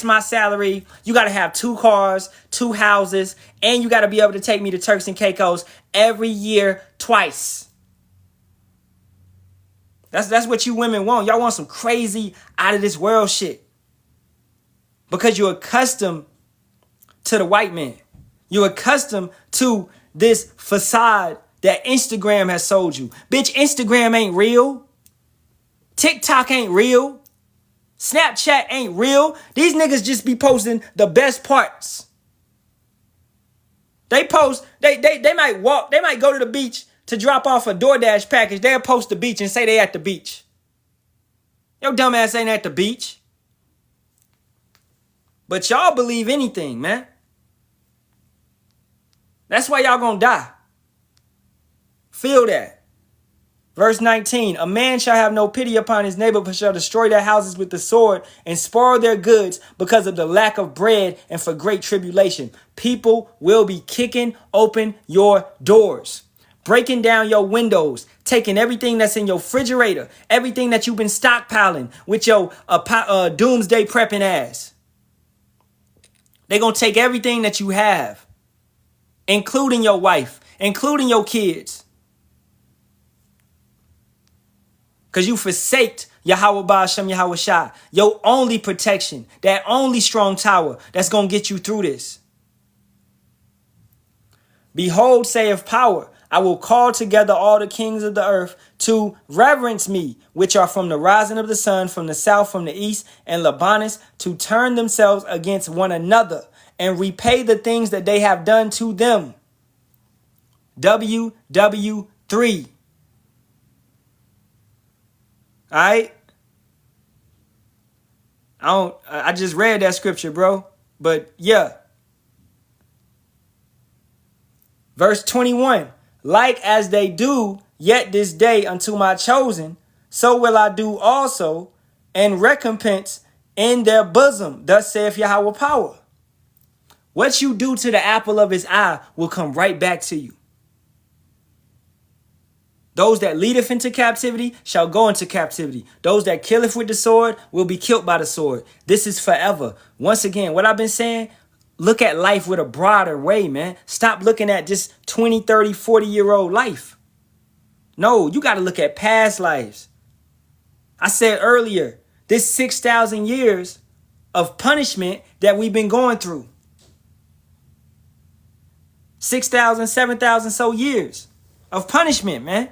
my salary. You got to have 2 cars, 2 houses, and you got to be able to take me to Turks and Caicos every year twice." That's what you women want. Y'all want some crazy out of this world shit. Because you're accustomed to the white man. You're accustomed to this facade that Instagram has sold you. Bitch, Instagram ain't real. TikTok ain't real. Snapchat ain't real. These niggas just be posting the best parts. They post, they might walk, they might go to the beach to drop off a DoorDash package. They'll post the beach and say they at the beach. Your dumb ass ain't at the beach. But y'all believe anything, man. That's why y'all gonna die. Feel that. Verse 19, a man shall have no pity upon his neighbor, but shall destroy their houses with the sword and spoil their goods because of the lack of bread and for great tribulation. People will be kicking open your doors, breaking down your windows, taking everything that's in your refrigerator, everything that you've been stockpiling with your doomsday prepping ass. They're going to take everything that you have, including your wife, including your kids. Because you forsaked Yahawah, Bahasham, Yahawashi, your only protection, that only strong tower that's going to get you through this. Behold, saith power, I will call together all the kings of the earth to reverence me, which are from the rising of the sun, from the south, from the east, and Lebanus, to turn themselves against one another and repay the things that they have done to them. WW3. All right? I just read that scripture, bro. But yeah. Verse 21. Like as they do yet this day unto my chosen, so will I do also, and recompense in their bosom. Thus saith Yahawah power. What you do to the apple of his eye will come right back to you. Those that leadeth into captivity shall go into captivity. Those that killeth with the sword will be killed by the sword. This is forever. Once again, what I've been saying, look at life with a broader way, man. Stop looking at just 20, 30, 40-year-old life. No, you got to look at past lives. I said earlier, this 6,000 years of punishment that we've been going through. 6,000, 7,000 so years of punishment, man.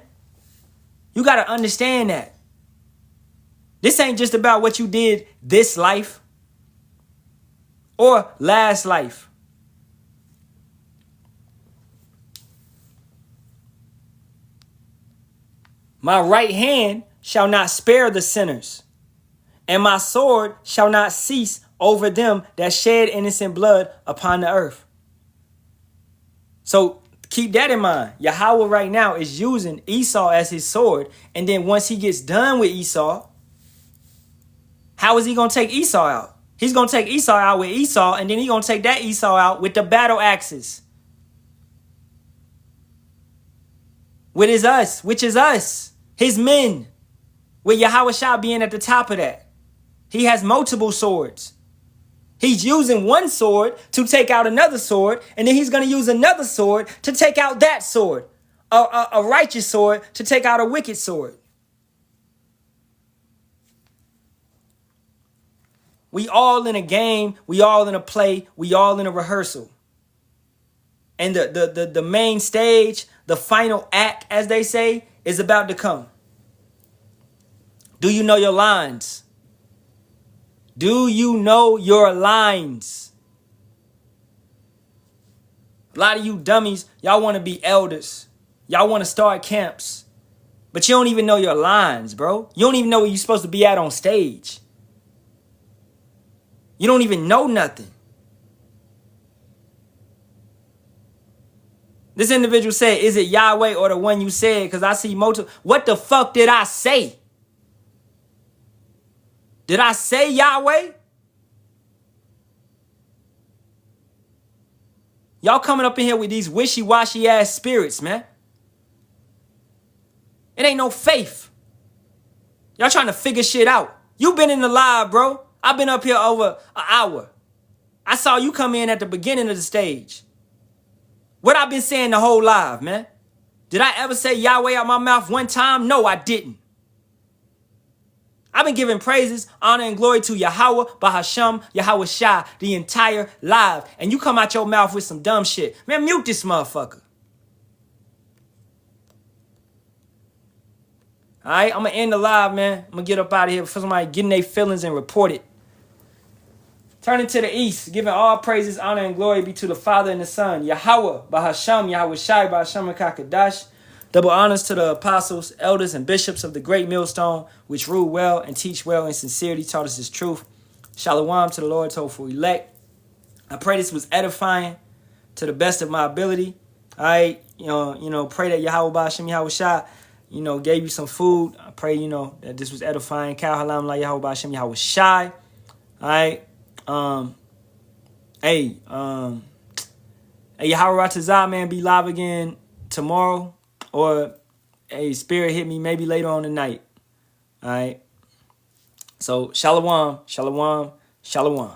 You got to understand that. This ain't just about what you did this life or last life. My right hand shall not spare the sinners, and my sword shall not cease over them that shed innocent blood upon the earth. So keep that in mind. Yahawah right now is using Esau as his sword. And then once he gets done with Esau, how is he going to take Esau out? He's going to take Esau out with Esau, and then he's going to take that Esau out with the battle axes. Which is us, his men. With Yahawashi being at the top of that. He has multiple swords. He's using one sword to take out another sword, and then he's going to use another sword to take out that sword. A righteous sword to take out a wicked sword. We all in a game, we all in a play, we all in a rehearsal. And the main stage, the final act, as they say, is about to come. Do you know your lines? Do you know your lines? A lot of you dummies, y'all want to be elders. Y'all want to start camps. But you don't even know your lines, bro. You don't even know where you're supposed to be at on stage. You don't even know nothing. This individual said, is it Yahweh or the one you said? Because I see multiple. What the fuck did I say? Did I say Yahweh? Y'all coming up in here with these wishy-washy ass spirits, man. It ain't no faith. Y'all trying to figure shit out. You been in the live, bro. I've been up here over an hour. I saw you come in at the beginning of the stage. What I've been saying the whole live, man. Did I ever say Yahweh out my mouth one time? No, I didn't. I've been giving praises, honor, and glory to Yahawah, Bahasham, Yahawashi, the entire live. And you come out your mouth with some dumb shit. Man, mute this motherfucker. All right, I'm going to end the live, man. I'm going to get up out of here before somebody getting their feelings and report it. Turning to the east, giving all praises, honor, and glory be to the Father and the Son. Yahawah, Bahasham, Yahawashi, Bahasham, Kakadash. Double honors to the apostles, elders, and bishops of the great millstone, which rule well and teach well in sincerity, taught us his truth. Shalawam to the Lord's hopeful elect. I pray this was edifying to the best of my ability. I, pray that Yahawah, Bahasham, Yahawashi, gave you some food. I pray, that this was edifying. Halalyam, like Yahawah, Bahasham, Yahawashi. All right. Hey, Yahawah Ratazah, man, be live again tomorrow. Or a spirit hit me maybe later on tonight. All right. So, shalawam, shalawam, shalawam.